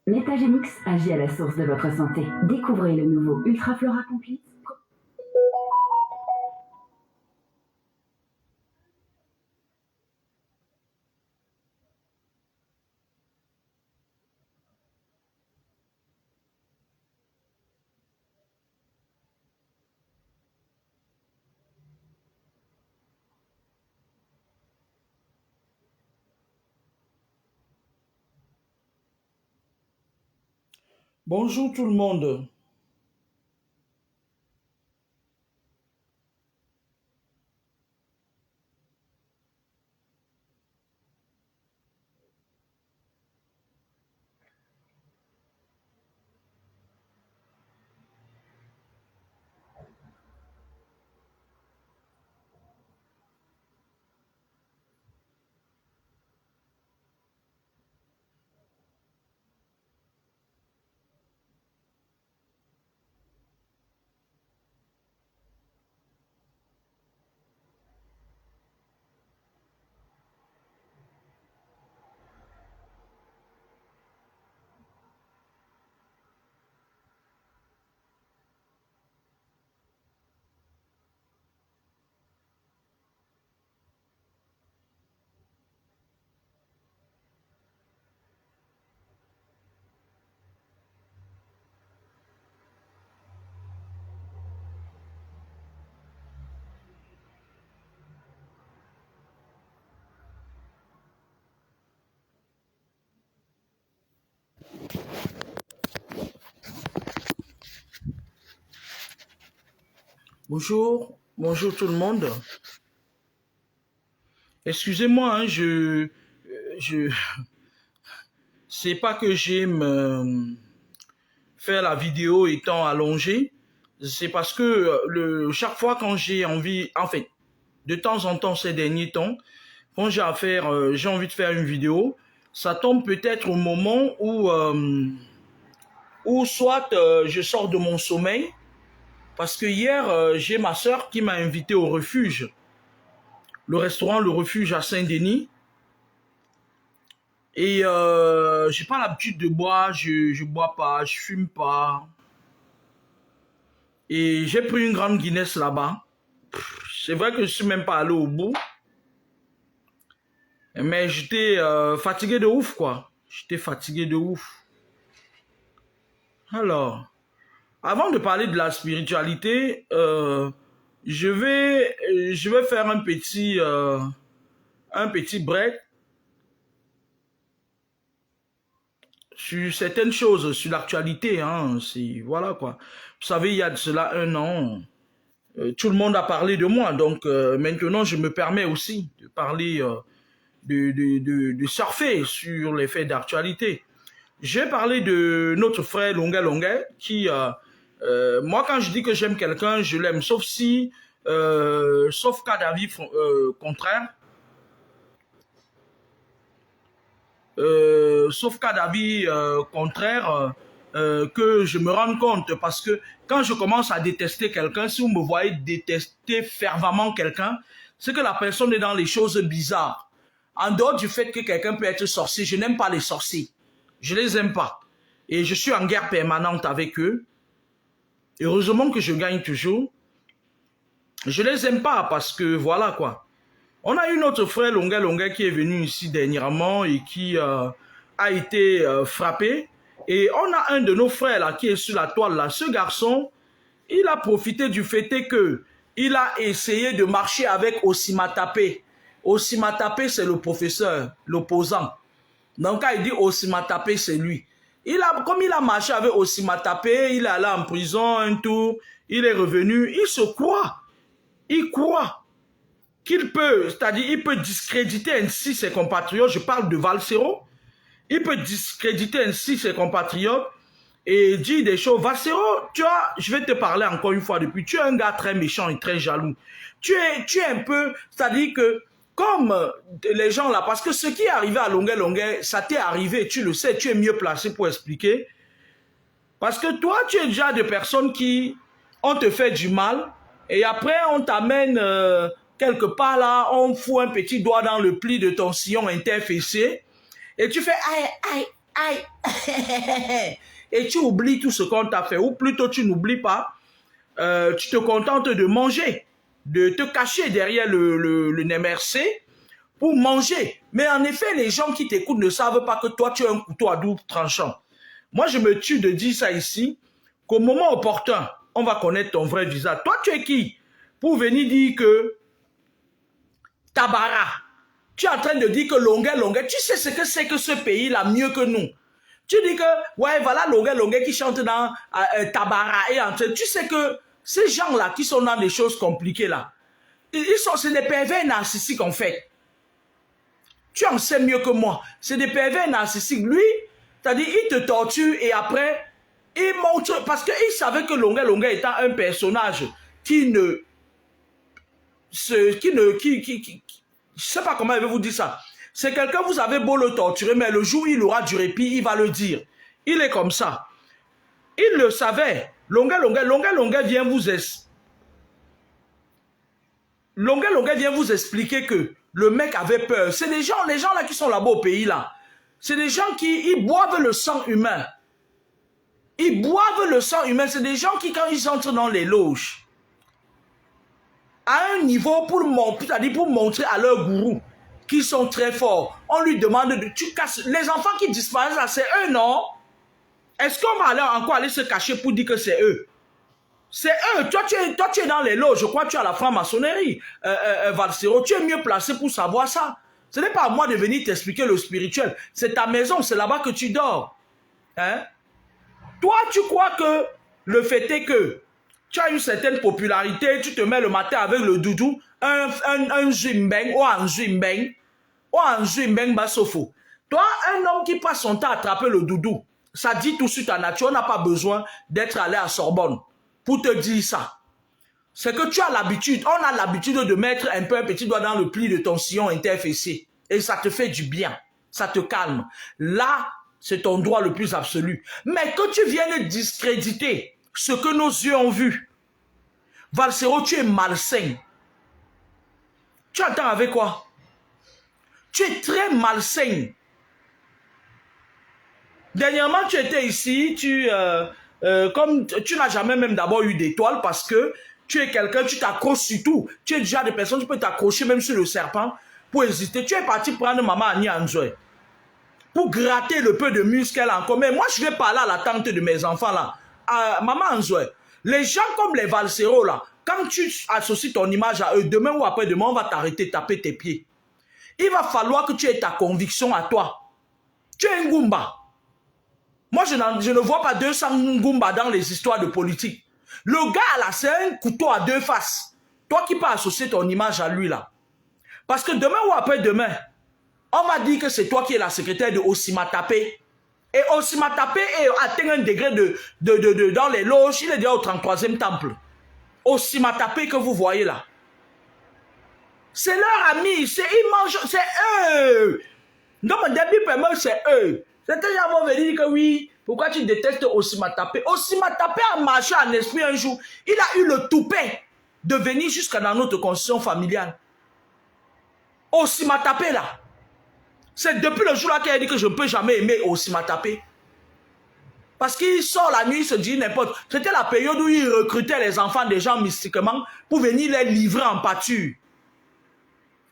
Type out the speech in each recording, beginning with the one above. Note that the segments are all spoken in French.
Métagénix agit à la source de votre santé. Découvrez le nouveau Ultraflora Complete. Bonjour tout le monde. Bonjour tout le monde. Excusez-moi, hein, je c'est pas que j'aime faire la vidéo étant allongé, c'est parce que chaque fois quand j'ai envie, en fait, de temps en temps ces derniers temps, quand j'ai envie de faire une vidéo, ça tombe peut-être au moment où soit je sors de mon sommeil, parce que hier j'ai ma soeur qui m'a invité au refuge, le restaurant Le Refuge à Saint-Denis. Et j'ai pas l'habitude de boire, je bois pas, je fume pas. Et j'ai pris une grande Guinness là-bas. C'est vrai que je suis même pas allé au bout. Mais j'étais fatigué de ouf, quoi. J'étais fatigué de ouf. Alors, avant de parler de la spiritualité, je vais faire un petit break sur certaines choses, sur l'actualité, hein, voilà quoi. Vous savez, il y a de cela 1 an, tout le monde a parlé de moi, donc maintenant je me permets aussi de parler, de surfer sur les faits d'actualité. J'ai parlé de notre frère Longuet Longuet, qui, moi quand je dis que j'aime quelqu'un, je l'aime, sauf cas d'avis contraire. Sauf cas d'avis contraire, que je me rende compte, parce que quand je commence à détester quelqu'un, si vous me voyez détester fervemment quelqu'un, c'est que la personne est dans les choses bizarres. En dehors du fait que quelqu'un peut être sorcier, je n'aime pas les sorciers. Je les aime pas. Et je suis en guerre permanente avec eux. Heureusement que je gagne toujours. Je les aime pas parce que voilà quoi. On a eu notre frère Longuet Longuet qui est venu ici dernièrement et qui a été frappé. Et on a un de nos frères là qui est sur la toile là. Ce garçon, il a profité du fait que il a essayé de marcher avec Osimatapé. Osimatapé, c'est le professeur, l'opposant. Donc quand il dit Osimatapé, c'est lui. Comme il a marché avec Osimatapé, il est allé en prison un tour, il est revenu, il se croit. Il croit qu'il peut, c'est-à-dire il peut discréditer ainsi ses compatriotes, je parle de Valsero, il peut discréditer ainsi ses compatriotes et dire des choses. Valsero, tu vois, je vais te parler encore une fois depuis, tu es un gars très méchant et très jaloux. Tu es un peu, c'est-à-dire que comme les gens là, parce que ce qui est arrivé à Longueuil, ça t'est arrivé, tu le sais, tu es mieux placé pour expliquer. Parce que toi, tu es déjà des personnes qui, on te fait du mal, et après on t'amène quelque part là, on fout un petit doigt dans le pli de ton sillon interfécié, et tu fais aïe, aïe, aïe, et tu oublies tout ce qu'on t'a fait, ou plutôt tu n'oublies pas, tu te contentes de manger, de te cacher derrière le NMRC pour manger. Mais en effet, les gens qui t'écoutent ne savent pas que toi, tu as un couteau à double tranchant. Moi, je me tue de dire ça ici, qu'au moment opportun, on va connaître ton vrai visage. Toi, tu es qui pour venir dire que Tabara, tu es en train de dire que Longueuil, tu sais ce que c'est que ce pays-là mieux que nous. Tu dis que, ouais, voilà Longueuil qui chante dans Tabara et entre. Tu sais que ces gens-là qui sont dans des choses compliquées là, c'est des pervers narcissiques en fait. Tu en sais mieux que moi. C'est des pervers narcissiques. Lui, c'est-à-dire, il te torture et après, il montre, parce qu'il savait que Longueuil étant un personnage qui ne, je sais pas comment je vais vous dire ça. C'est quelqu'un, vous avez beau le torturer, mais le jour où il aura du répit, il va le dire. Il est comme ça. Il le savait. Longueuil vient vous expliquer que le mec avait peur. C'est les gens là qui sont là-bas au pays là. C'est des gens qui ils boivent le sang humain. Ils boivent le sang humain. C'est des gens qui, quand ils entrent dans les loges, à un niveau pour montrer à leur gourou qu'ils sont très forts, on lui demande de... Tu casses... Les enfants qui disparaissent là, c'est eux, non? Est-ce qu'on va encore aller se cacher pour dire que c'est eux? C'est eux. Toi, tu es dans les loges. Je crois que tu as la franc-maçonnerie. Valsero, tu es mieux placé pour savoir ça. Ce n'est pas à moi de venir t'expliquer le spirituel. C'est ta maison, c'est là-bas que tu dors. Hein? Toi, tu crois que le fait est que tu as une certaine popularité, tu te mets le matin avec le doudou, un zimbeng ou un zimbeng, ou un zimbeng basofo. Toi, un homme qui passe son temps à attraper le doudou, ça dit tout sur ta nature, on n'a pas besoin d'être allé à Sorbonne pour te dire ça. C'est que tu as l'habitude, on a l'habitude de mettre un petit doigt dans le pli de ton sillon interfécié. Et ça te fait du bien, ça te calme. Là, c'est ton droit le plus absolu. Mais que tu viennes discréditer ce que nos yeux ont vu, Valsero, tu es malsain. Tu attends avec quoi? Tu es très malsain. Dernièrement, tu étais ici, comme tu n'as jamais même d'abord eu d'étoile parce que tu es quelqu'un, tu t'accroches sur tout. Tu es déjà des personnes, tu peux t'accrocher même sur le serpent pour exister. Tu es parti prendre maman Annie Anjoy pour gratter le peu de muscle qu'elle a encore. Mais moi, je vais parler à la tante de mes enfants là. Maman Anjoy, les gens comme les Valsero là, quand tu associes ton image à eux, demain ou après-demain, on va t'arrêter, taper tes pieds. Il va falloir que tu aies ta conviction à toi. Tu es un Goumba. Moi, je ne vois pas 200 Ngoumba dans les histoires de politique. Le gars, là, c'est un couteau à deux faces. Toi qui peux associer ton image à lui, là. Parce que demain ou après-demain, on va dire que c'est toi qui es la secrétaire de Osimatapé. Et Osimatapé atteint un degré dans les loges. Il est déjà au 33e temple. Osimatapé que vous voyez là. C'est leur ami. Ils mangent. C'est eux. Donc, mon début, c'est eux. Certains gens vont venir dire que oui, pourquoi tu détestes Osimatapé? Osimatapé a marché en esprit un jour. Il a eu le toupet de venir jusqu'à dans notre constitution familiale. Osimatapé là. C'est depuis le jour là qu'il a dit que je ne peux jamais aimer Osimatapé. Parce qu'il sort la nuit, il se dit n'importe. C'était la période où il recrutait les enfants des gens mystiquement pour venir les livrer en pâture.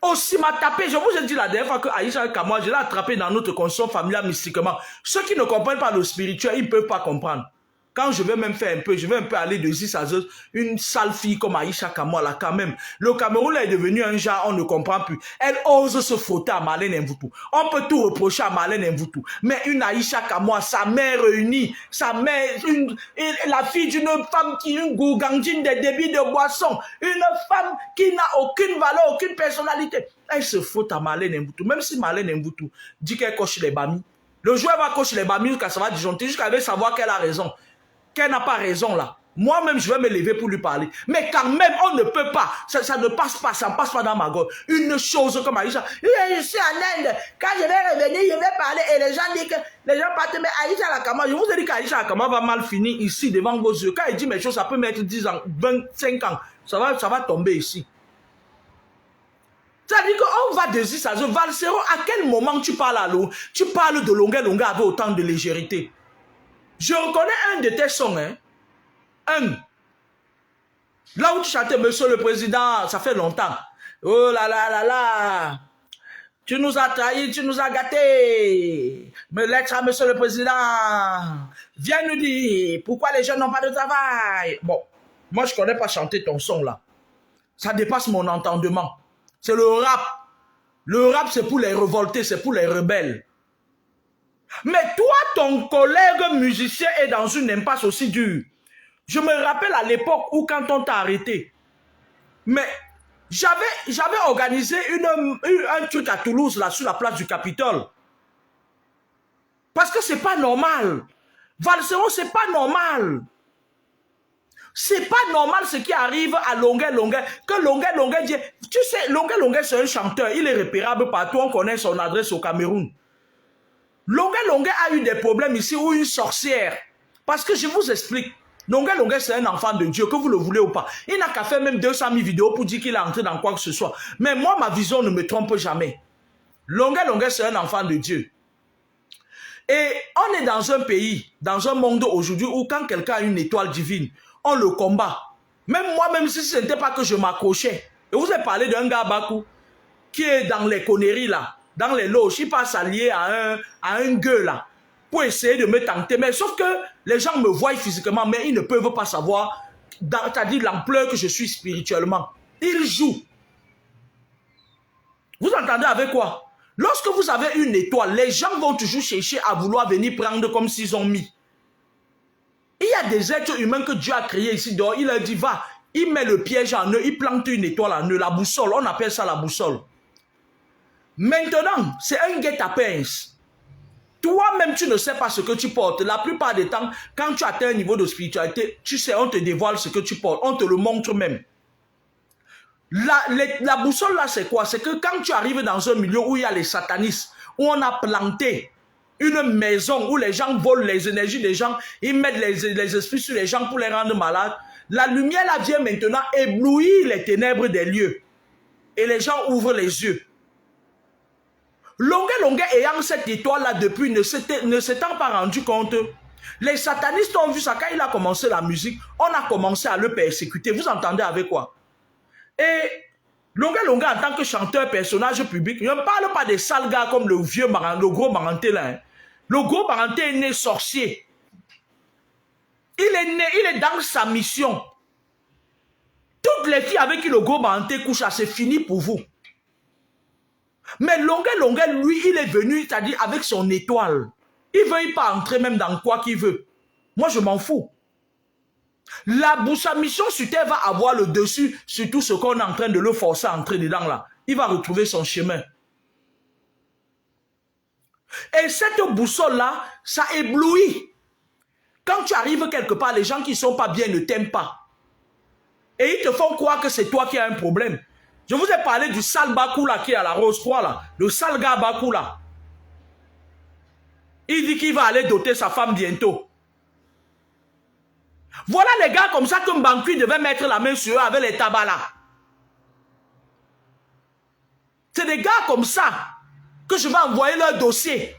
Osimatapé, je vous ai dit la dernière fois que Aïcha Kamoa, je l'ai attrapé dans notre constitution familiale mystiquement. Ceux qui ne comprennent pas le spirituel, ils ne peuvent pas comprendre. Quand je vais même faire un peu, je vais un peu aller de 6 à 2, une sale fille comme Aïcha Kamoa là quand même. Le Cameroun là est devenu un genre, on ne comprend plus. Elle ose se frotter à Marlène Mvoutou. On peut tout reprocher à Marlène Mvoutou. Mais une Aïcha Kamoa, sa mère réunie, sa mère, la fille d'une femme qui est une gougandine des débits de boisson, une femme qui n'a aucune valeur, aucune personnalité. Elle se frotte à Marlène Mvoutou. Même si Marlène Mvoutou dit qu'elle coche les bamis, le joueur va cocher les bamis jusqu'à ça va disjoncter, jusqu'à savoir qu'elle a raison. Qu'elle n'a pas raison là. Moi-même, je vais me lever pour lui parler. Mais quand même, on ne peut pas. Ça ne passe pas, ça ne passe pas dans ma gorge. Une chose comme Aïcha. Je suis en Inde. Quand je vais revenir, je vais parler. Et les gens disent que les gens partent. Mais Aïcha Lakama, je vous ai dit qu'Aïcha Lakama va mal finir ici devant vos yeux. Quand il dit mes choses, ça peut mettre 10 ans, 25 ans. Ça va tomber ici. C'est-à-dire qu'on va dessus, ça se Valsero, à quel moment tu parles à l'eau? Tu parles de longueur avec autant de légèreté. Je reconnais un de tes sons, hein. Là où tu chantais, Monsieur le Président, ça fait longtemps. Oh là là là là. Tu nous as trahis, tu nous as gâtés. Mais lettre à Monsieur le Président. Viens nous dire pourquoi les jeunes n'ont pas de travail. Bon, moi je ne connais pas chanter ton son là. Ça dépasse mon entendement. C'est le rap. Le rap, c'est pour les révoltés, c'est pour les rebelles. Mais toi, ton collègue musicien est dans une impasse aussi dure. Je me rappelle à l'époque où quand on t'a arrêté, mais j'avais organisé un truc à Toulouse, là, sur la place du Capitole. Parce que c'est pas normal. Valsero, c'est pas normal. C'est pas normal ce qui arrive à Longuet. Que Longuet dit, tu sais, Longuet c'est un chanteur, il est repérable partout, on connaît son adresse au Cameroun. Longuet a eu des problèmes ici ou une sorcière. Parce que je vous explique. Longuet, c'est un enfant de Dieu, que vous le voulez ou pas. Il n'a qu'à faire même 200 000 vidéos pour dire qu'il est entré dans quoi que ce soit. Mais moi, ma vision ne me trompe jamais. Longuet, c'est un enfant de Dieu. Et on est dans un pays, dans un monde aujourd'hui où quand quelqu'un a une étoile divine, on le combat. Même moi, même si ce n'était pas que je m'accrochais. Et vous avez parlé d'un gars Bakou qui est dans les conneries là, dans les loges, il passe allié à un gueule là, pour essayer de me tenter. Mais sauf que les gens me voient physiquement, mais ils ne peuvent pas savoir, c'est-à-dire l'ampleur que je suis spirituellement. Ils jouent. Vous entendez avec quoi? Lorsque vous avez une étoile, les gens vont toujours chercher à vouloir venir prendre comme s'ils ont mis. Il y a des êtres humains que Dieu a créés ici dehors. Il leur dit, va, il met le piège en eux, il plante une étoile en eux, la boussole, on appelle ça la boussole. Maintenant, c'est un guet-apens. Toi-même, tu ne sais pas ce que tu portes. La plupart des temps, quand tu atteins un niveau de spiritualité, tu sais, on te dévoile ce que tu portes. On te le montre même. La boussole là, c'est quoi? C'est que quand tu arrives dans un milieu où il y a les satanistes, où on a planté une maison où les gens volent les énergies des gens, ils mettent les esprits sur les gens pour les rendre malades, la lumière là vient maintenant éblouir les ténèbres des lieux. Et les gens ouvrent les yeux. Longuet ayant cette étoile là depuis ne s'étant pas rendu compte. Les satanistes ont vu ça quand il a commencé la musique, on a commencé à le persécuter. Vous entendez avec quoi? Et Longuet en tant que chanteur, personnage public, je ne parle pas des sales gars comme le vieux le gros Maranté là. Hein. Le gros Maranté est né sorcier. Il est dans sa mission. Toutes les filles avec qui le gros Maranté couche, c'est fini pour vous. Mais Longuet, lui, il est venu, c'est-à-dire avec son étoile. Il ne veut pas entrer même dans quoi qu'il veut. Moi, je m'en fous. Sa mission sur terre va avoir le dessus sur tout ce qu'on est en train de le forcer à entrer dedans là. Il va retrouver son chemin. Et cette boussole là, ça éblouit. Quand tu arrives quelque part, les gens qui ne sont pas bien ne t'aiment pas. Et ils te font croire que c'est toi qui as un problème. Je vous ai parlé du sale Bakou là qui est à la Rose 3 là. Le sale gars Bakou là. Il dit qu'il va aller doter sa femme bientôt. Voilà les gars comme ça que Mbankui devait mettre la main sur eux avec les tabacs là. C'est des gars comme ça que je vais envoyer leur dossier.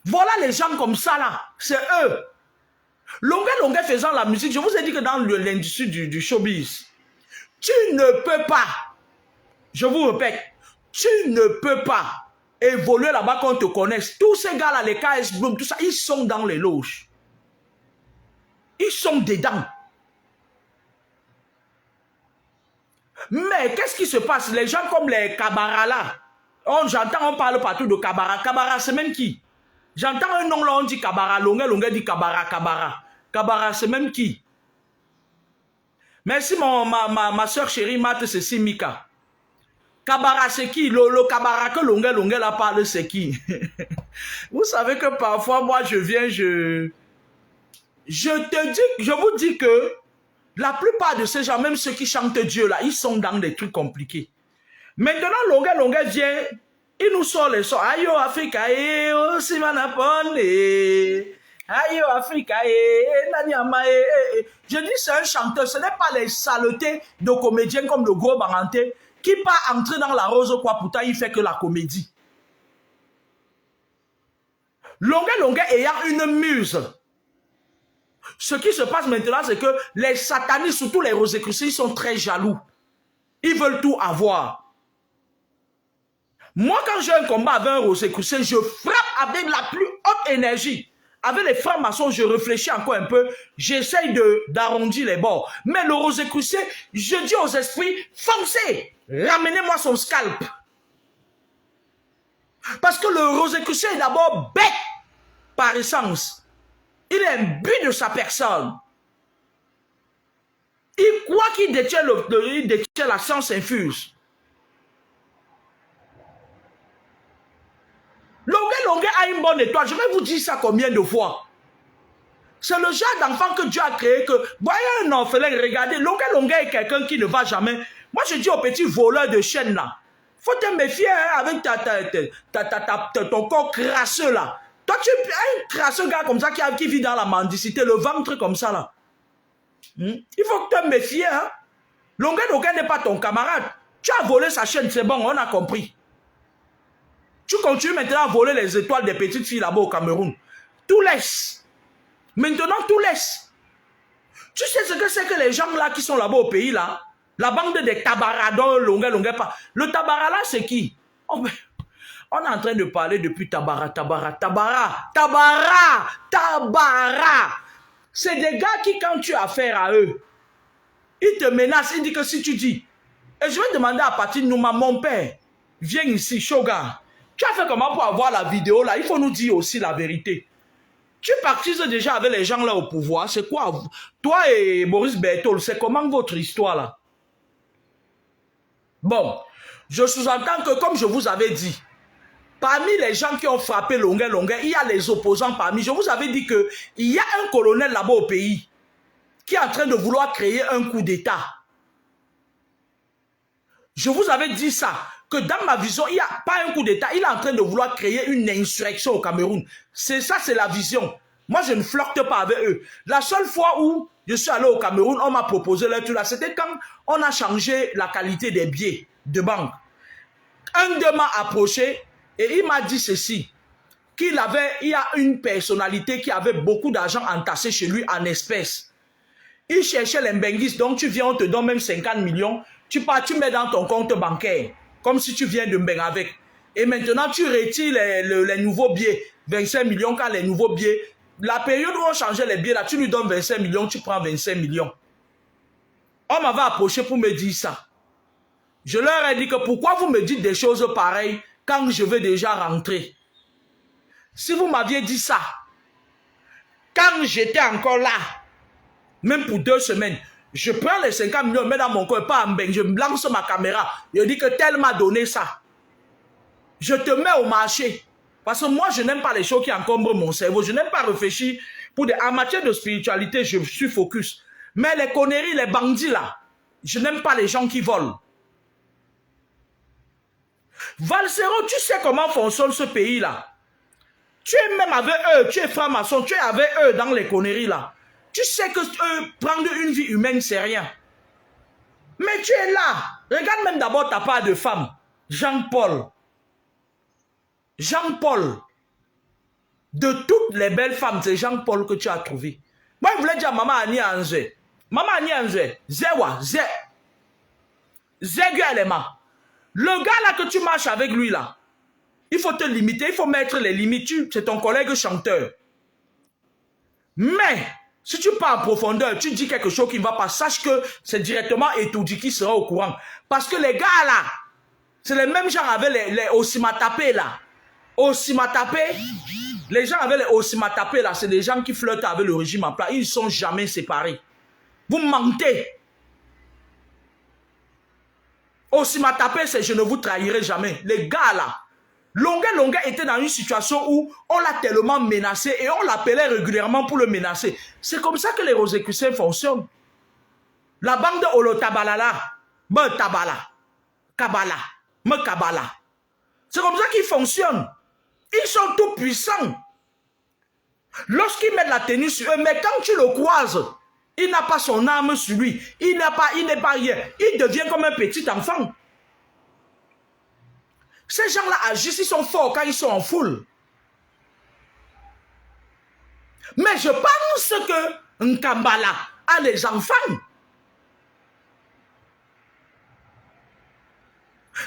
Voilà les gens comme ça là. C'est eux. Longuet faisant la musique, je vous ai dit que dans l'industrie du showbiz, tu ne peux pas, je vous répète, tu ne peux pas évoluer là-bas qu'on te connaisse. Tous ces gars là, les KS Bloom, tout ça, ils sont dans les loges. Ils sont dedans. Mais qu'est-ce qui se passe? Les gens comme les Kabara là, j'entends, on parle partout de Kabara. Kabara, c'est même qui? J'entends un nom là, on dit Kabara. Longuet dit Kabara. Kabara, c'est même qui? Merci ma soeur chérie, Mate, c'est Simika. Kabara, c'est qui? Le Kabara que Longuet là parle, c'est qui? Vous savez que parfois, moi, je viens, je vous dis que la plupart de ces gens, même ceux qui chantent Dieu là, ils sont dans des trucs compliqués. Maintenant, Longa vient, il nous sort les sons. Ayo Africa, oh Simanapone, ayo Africa, Nanyama. Je dis c'est un chanteur, ce n'est pas les saletés de comédiens comme le gros Baranté qui part entrer dans la rose quoi, pourtant il fait que la comédie. Longa ayant une muse. Ce qui se passe maintenant, c'est que les satanistes, surtout les rosicruciens, ils sont très jaloux. Ils veulent tout avoir. Moi, quand j'ai un combat avec un rosicrucien, je frappe avec la plus haute énergie. Avec les francs-maçons, je réfléchis encore un peu. J'essaye d'arrondir les bords. Mais le rosicrucien, je dis aux esprits, foncez, ramenez-moi son scalp. Parce que le rosicrucien est d'abord bête par essence. Il est imbu de sa personne. Il croit qu'il détient, la science infuse. Longa a une bonne étoile. Je vais vous dire ça combien de fois. C'est le genre d'enfant que Dieu a créé. Que, voyez un orphelin, regardez. Longa est quelqu'un qui ne va jamais. Moi, je dis aux petits voleurs de chaînes là. Faut te méfier hein, avec ton corps crasseux là. Toi, tu es un crasseux gars comme ça qui vit dans la mendicité, le ventre comme ça là. Il faut que tu te méfies. Hein? Longa n'est pas ton camarade. Tu as volé sa chaîne, c'est bon, on a compris. Tu continues maintenant à voler les étoiles des petites filles là-bas au Cameroun. Tout laisse. Maintenant, tout laisse. Tu sais ce que c'est que les gens là qui sont là-bas au pays là? La bande des tabaradons, Longa pas. Le tabara là, c'est qui? Oh, mais... On est en train de parler depuis Tabara. C'est des gars qui, quand tu as affaire à eux, ils te menacent, ils disent que si tu dis, et je vais demander à partir de Nouma, mon père, viens ici, Shoga. Tu as fait comment pour avoir la vidéo là? Il faut nous dire aussi la vérité. Tu pactises déjà avec les gens là au pouvoir. C'est quoi? Toi et Maurice Berthold, c'est comment votre histoire là? Bon, je sous-entends que comme je vous avais dit, parmi les gens qui ont frappé Longa, il y a les opposants parmi. Je vous avais dit qu'il y a un colonel là-bas au pays qui est en train de vouloir créer un coup d'État. Je vous avais dit ça, que dans ma vision, il n'y a pas un coup d'État. Il est en train de vouloir créer une insurrection au Cameroun. C'est ça, c'est la vision. Moi, je ne flirte pas avec eux. La seule fois où je suis allé au Cameroun, on m'a proposé leur truc là. C'était quand on a changé la qualité des billets de banque. Un d'eux m'a approché et il m'a dit ceci, il y a une personnalité qui avait beaucoup d'argent entassé chez lui en espèces. Il cherchait les Mbenguis, donc tu viens, on te donne même 50 millions, tu pars, tu mets dans ton compte bancaire, comme si tu viens de Mbeng avec. Et maintenant, tu retires les nouveaux billets, 25 millions, quand les nouveaux billets, la période où on changeait les billets, là, tu lui donnes 25 millions, tu prends 25 millions. On m'avait approché pour me dire ça. Je leur ai dit que pourquoi vous me dites des choses pareilles quand je vais déjà rentrer? Si vous m'aviez dit ça, quand j'étais encore là, même pour 2 semaines, je prends les 50 millions, je mets dans mon corps, pas en Mbeng, je me lance ma caméra, je dis que tel m'a donné ça. Je te mets au marché. Parce que moi, je n'aime pas les choses qui encombrent mon cerveau. Je n'aime pas réfléchir. En matière de spiritualité, je suis focus. Mais les conneries, les bandits là, je n'aime pas les gens qui volent. Valsero, tu sais comment fonctionne ce pays là. Tu es même avec eux, tu es franc-maçon, tu es avec eux dans les conneries là. Tu sais que prendre une vie humaine, c'est rien. Mais tu es là. Regarde même d'abord ta part de femme. Jean-Paul. Jean-Paul. De toutes les belles femmes, c'est Jean-Paul que tu as trouvé. Moi, je voulais dire à Maman Annie Anze. Maman Annie Anze. Zewa. Zeguelema. Le gars là que tu marches avec lui là. Il faut te limiter, il faut mettre les limites. C'est ton collègue chanteur. Mais, si tu pars en profondeur, tu dis quelque chose qui ne va pas, sache que c'est directement Etoudi qui sera au courant. Parce que les gars là, c'est les mêmes gens avec les Osimatapé là. Osimatapé, les gens avec les Osimatapé là, c'est des gens qui flirtent avec le régime en place. Ils ne sont jamais séparés. Vous mentez. Osimatapé, c'est je ne vous trahirai jamais. Les gars là, Longuet était dans une situation où on l'a tellement menacé et on l'appelait régulièrement pour le menacer. C'est comme ça que les Rosicruciens fonctionnent. La bande de Olotabalala, me tabala, kabala, me kabala. C'est comme ça qu'ils fonctionnent. Ils sont tout puissants. Lorsqu'ils mettent la tenue sur eux, mais quand tu le croises, il n'a pas son âme sur lui. Il n'est pas rien. Il devient comme un petit enfant. Ces gens-là agissent, ils sont forts quand ils sont en foule. Mais je pense que Nkambala a les enfants.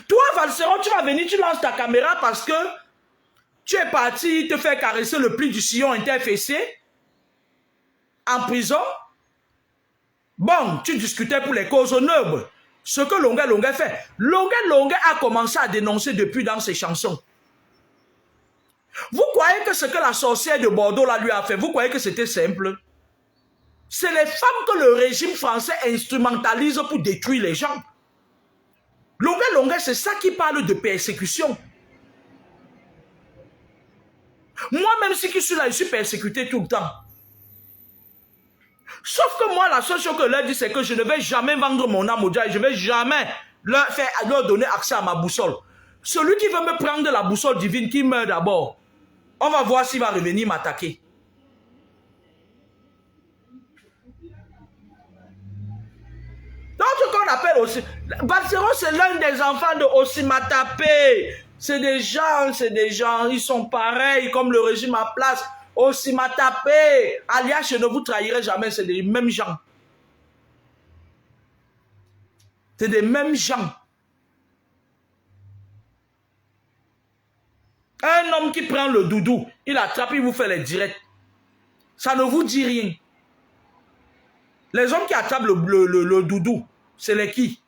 Toi, Valseron, tu vas venir, tu lances ta caméra parce que tu es parti te faire caresser le pli du sillon interfessé en prison. Bon, tu discutais pour les causes nobles. Ce que Longuet fait. Longuet a commencé à dénoncer depuis dans ses chansons. Vous croyez que ce que la sorcière de Bordeaux là lui a fait, vous croyez que c'était simple? C'est les femmes que le régime français instrumentalise pour détruire les gens. Longuet, c'est ça qui parle de persécution. Moi-même, si je suis là, je suis persécuté tout le temps. Sauf que moi, la seule chose que je leur dis, c'est que je ne vais jamais vendre mon âme au diable. Je ne vais jamais leur donner accès à ma boussole. Celui qui veut me prendre la boussole divine, qui meurt d'abord, on va voir s'il va revenir m'attaquer. Donc, ce qu'on appelle aussi... Valseron, c'est l'un des enfants de Osimatapé. C'est des gens, ils sont pareils comme le régime en place. Osimatapé, alias, je ne vous trahirai jamais, c'est les mêmes gens. C'est des mêmes gens. Un homme qui prend le doudou, il attrape, il vous fait les directs. Ça ne vous dit rien. Les hommes qui attrapent le doudou, c'est les qui?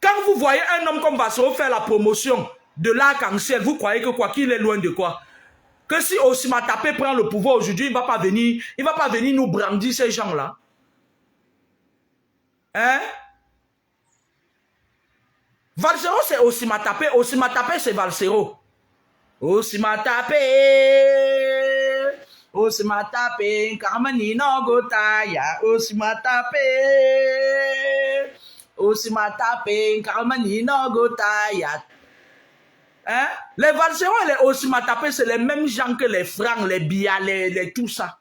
Quand vous voyez un homme comme Valseron faire la promotion de l'arc-en-ciel, vous croyez que quoi? Qu'il est loin de quoi? Que si Osimatapé prend le pouvoir aujourd'hui, il ne va pas venir nous brandir ces gens-là. Hein? Valseron, c'est Osimatapé. Osimatapé, c'est Valseron. Osimatapé, Karmanino Gotaya, Osimatapé, Karmanino Gotaya. Hein? Les Valserons et les Osimatapé, c'est les mêmes gens que les Francs, les Bia, les tout ça.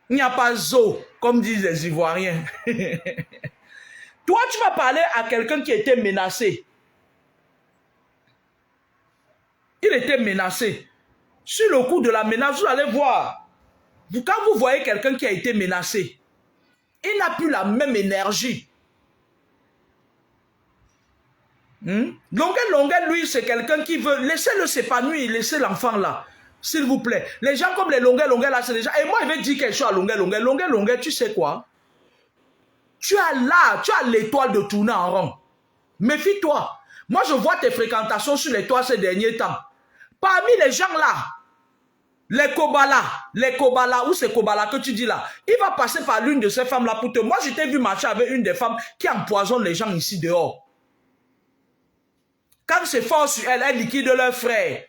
Il n'y a pas zo, comme disent les Ivoiriens. Toi, tu vas parler à quelqu'un qui était menacé. Il était menacé. Sur le coup de la menace, vous allez voir. Quand vous voyez quelqu'un qui a été menacé, il n'a plus la même énergie. Longuet, lui, c'est quelqu'un qui veut... Laissez-le s'épanouir, laissez l'enfant là. S'il vous plaît. Les gens comme les Longuet là, c'est des gens... Et moi, je vais dire quelque chose à Longuet, tu sais quoi? Tu as l'étoile de tourner en rond. Méfie-toi. Moi, je vois tes fréquentations sur les toits ces derniers temps. Parmi les gens là, les Kobala, ou c'est Kobala que tu dis là, il va passer par l'une de ces femmes là pour te... Moi, je t'ai vu marcher avec une des femmes qui empoisonne les gens ici dehors. Quand c'est fort sur elle, elle liquide leur frère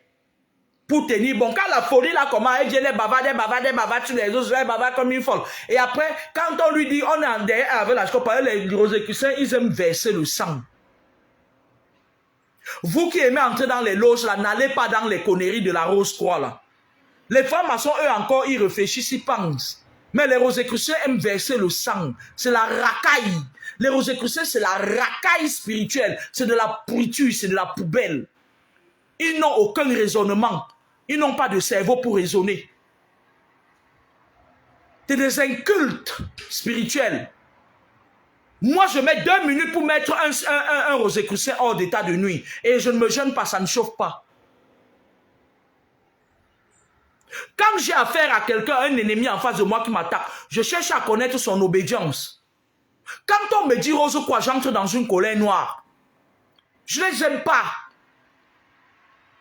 pour tenir bon. Quand la folie là, comment elle vient, les bavards sur les autres, elle bavarde comme une folle. Et après, quand on lui dit, on est en derrière avec la chocolat, les Rosicruciens, ils aiment verser le sang. Vous qui aimez entrer dans les loges là, n'allez pas dans les conneries de la Rose-Croix là. Les francs-maçons, eux encore, ils réfléchissent, ils pensent. Mais les Rosicruciens aiment verser le sang. C'est la racaille. Les Rosicruciens, c'est la racaille spirituelle. C'est de la pourriture, c'est de la poubelle. Ils n'ont aucun raisonnement. Ils n'ont pas de cerveau pour raisonner. C'est des incultes spirituels. Moi, je mets 2 minutes pour mettre un Rosicrucien hors d'état de nuit. Et je ne me gêne pas, ça ne chauffe pas. Quand j'ai affaire à quelqu'un, un ennemi en face de moi qui m'attaque, je cherche à connaître son obédience. Quand on me dit Rose quoi, j'entre dans une colère noire. Je ne les aime pas.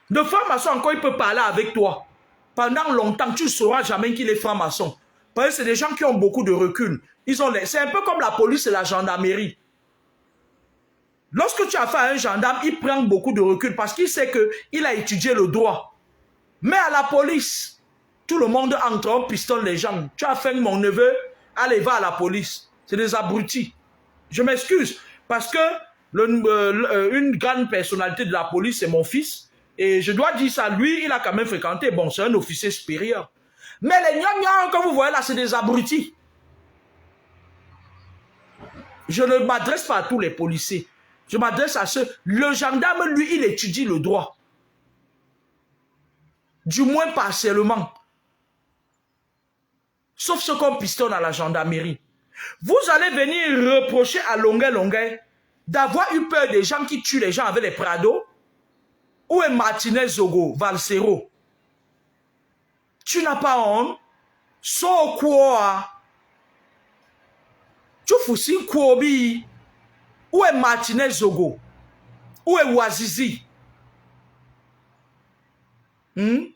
Le franc-maçon encore, il peut parler avec toi. Pendant longtemps, tu ne sauras jamais qu'il est franc-maçon. Parce que c'est des gens qui ont beaucoup de recul. C'est un peu comme la police et la gendarmerie. Lorsque tu as affaire à un gendarme, il prend beaucoup de recul parce qu'il sait qu'il a étudié le droit. Mais à la police, tout le monde entre, on pistonne les gens. Tu as fait mon neveu, allez, va à la police. C'est des abrutis. Je m'excuse parce que une grande personnalité de la police, c'est mon fils. Et je dois dire ça, lui, il a quand même fréquenté. Bon, c'est un officier supérieur. Mais les gnangnan que vous voyez là, c'est des abrutis. Je ne m'adresse pas à tous les policiers. Je m'adresse à ceux... Le gendarme, lui, il étudie le droit. Du moins partiellement. Sauf ce qu'on pistonne à la gendarmerie. Vous allez venir reprocher à longueur d'avoir eu peur des gens qui tuent les gens avec les Prado. Où est Martinez Zogo, Valsero? Tu n'as pas honte? So quoi? Tu fous quoi? Où est Martinez Zogo? Où est Ouazizi? Vous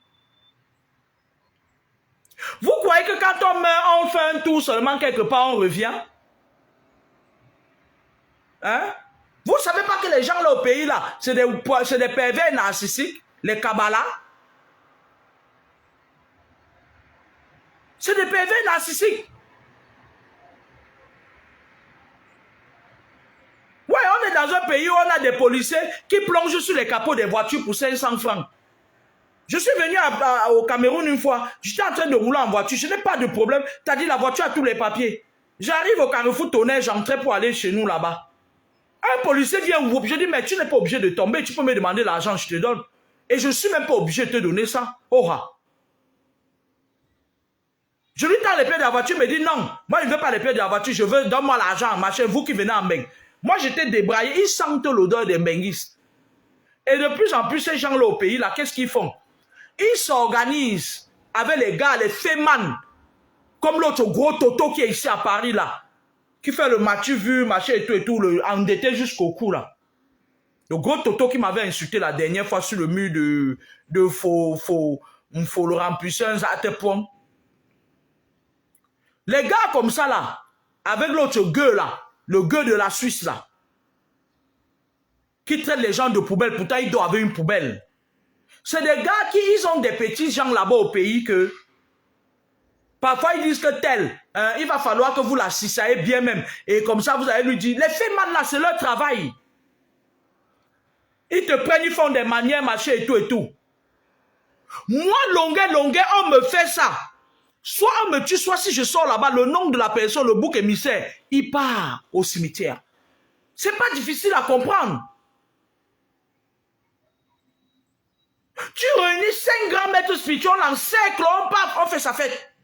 croyez que quand on meurt, on fait un tour seulement quelque part, on revient? Hein? Vous ne savez pas que les gens là au pays là, c'est des pervers narcissiques, les Kabbalah? C'est des pervers narcissiques. Ouais, on est dans un pays où on a des policiers qui plongent sur les capots des voitures pour 500 francs. Je suis venu au Cameroun une fois, j'étais en train de rouler en voiture, je n'ai pas de problème, tu as dit la voiture a tous les papiers. J'arrive au Carrefour Tonnerre, j'entrais pour aller chez nous là-bas. Un policier vient, je dis, mais tu n'es pas obligé de tomber, tu peux me demander l'argent, je te donne. Et je ne suis même pas obligé de te donner ça. Ora. Je lui tends les pieds de la voiture, il me dit non, moi je ne veux pas les pieds de la voiture, je veux, donne-moi l'argent, machin, vous qui venez en Beng. Moi j'étais débraillé, ils sentent l'odeur des benguistes. Et de plus en plus, ces gens-là au pays, là, qu'est-ce qu'ils font? Ils s'organisent avec les gars, les fémans, comme l'autre gros Toto qui est ici à Paris, là, qui fait le Mathieu vu, machin et tout, le endetté jusqu'au cou, là. Le gros Toto qui m'avait insulté la dernière fois sur le mur de faux Laurent Puissance à tes points. Les gars comme ça, là, avec l'autre gueux, là, le gueux de la Suisse, là, qui traite les gens de poubelle, pourtant ils doivent avoir une poubelle. C'est des gars qui, ils ont des petits gens là-bas au pays que, parfois ils disent que tel, il va falloir que vous l'assistez bien même. Et comme ça, vous allez lui dire, les fémans là, c'est leur travail. Ils te prennent, ils font des manières, machin et tout et tout. Moi, longueur, on me fait ça. Soit on me tue, soit si je sors là-bas, le nom de la personne, le bouc émissaire, il part au cimetière. C'est pas difficile à comprendre. Tu réunis 5 grands maîtres spirituels en cercle, on part, on fait sa fête.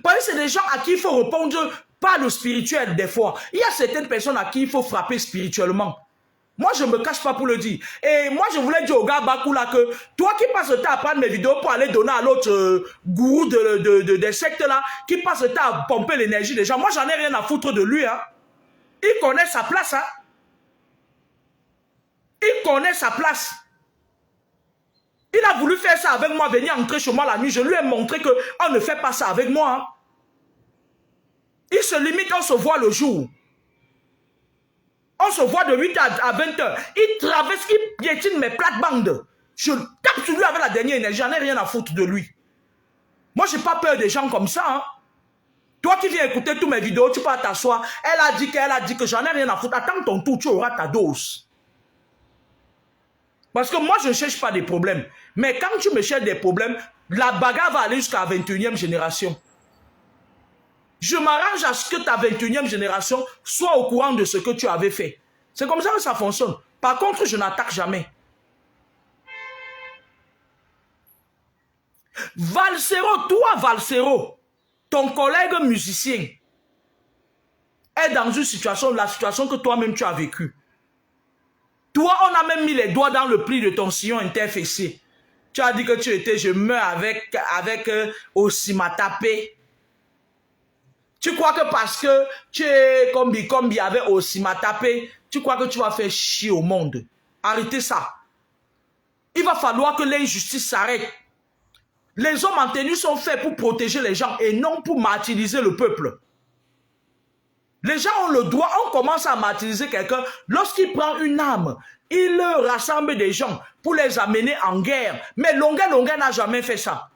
Parce que c'est des gens à qui il faut répondre par le spirituel des fois. Il y a certaines personnes à qui il faut frapper spirituellement. Moi, je ne me cache pas pour le dire. Et moi, je voulais dire au gars Bakou là que toi qui passes le temps à prendre mes vidéos pour aller donner à l'autre gourou des sectes là, qui passe le temps à pomper l'énergie des gens, moi, j'en ai rien à foutre de lui. Hein. Il connaît sa place. Hein. Il connaît sa place. Il a voulu faire ça avec moi, venir entrer chez moi la nuit. Je lui ai montré qu'on ne fait pas ça avec moi. Hein. Il se limite, on se voit le jour. On se voit de 8h à 20h. Il traverse, il piétine mes plates-bandes. Je tape sur lui avec la dernière énergie. J'en ai rien à foutre de lui. Moi, je n'ai pas peur des gens comme ça. Hein. Toi qui viens écouter toutes mes vidéos, tu peux t'asseoir. Elle a dit que j'en ai rien à foutre. Attends ton tour, tu auras ta dose. Parce que moi, je ne cherche pas des problèmes. Mais quand tu me cherches des problèmes, la bagarre va aller jusqu'à la 21e génération. Je m'arrange à ce que ta 21e génération soit au courant de ce que tu avais fait. C'est comme ça que ça fonctionne. Par contre, je n'attaque jamais. Valsero, toi Valsero, ton collègue musicien est dans une situation, la situation que toi-même tu as vécue. Toi, on a même mis les doigts dans le pli de ton sillon interfécié. Tu as dit que tu étais, je meurs avec Osimatapé. Tu crois que parce que tu es combi avec Osimatapé, tu crois que tu vas faire chier au monde. Arrêtez ça. Il va falloir que l'injustice s'arrête. Les hommes en tenue sont faits pour protéger les gens et non pour martyriser le peuple. Les gens ont le droit, on commence à martyriser quelqu'un. Lorsqu'il prend une âme, il rassemble des gens pour les amener en guerre. Mais Longuet Longuet n'a jamais fait ça.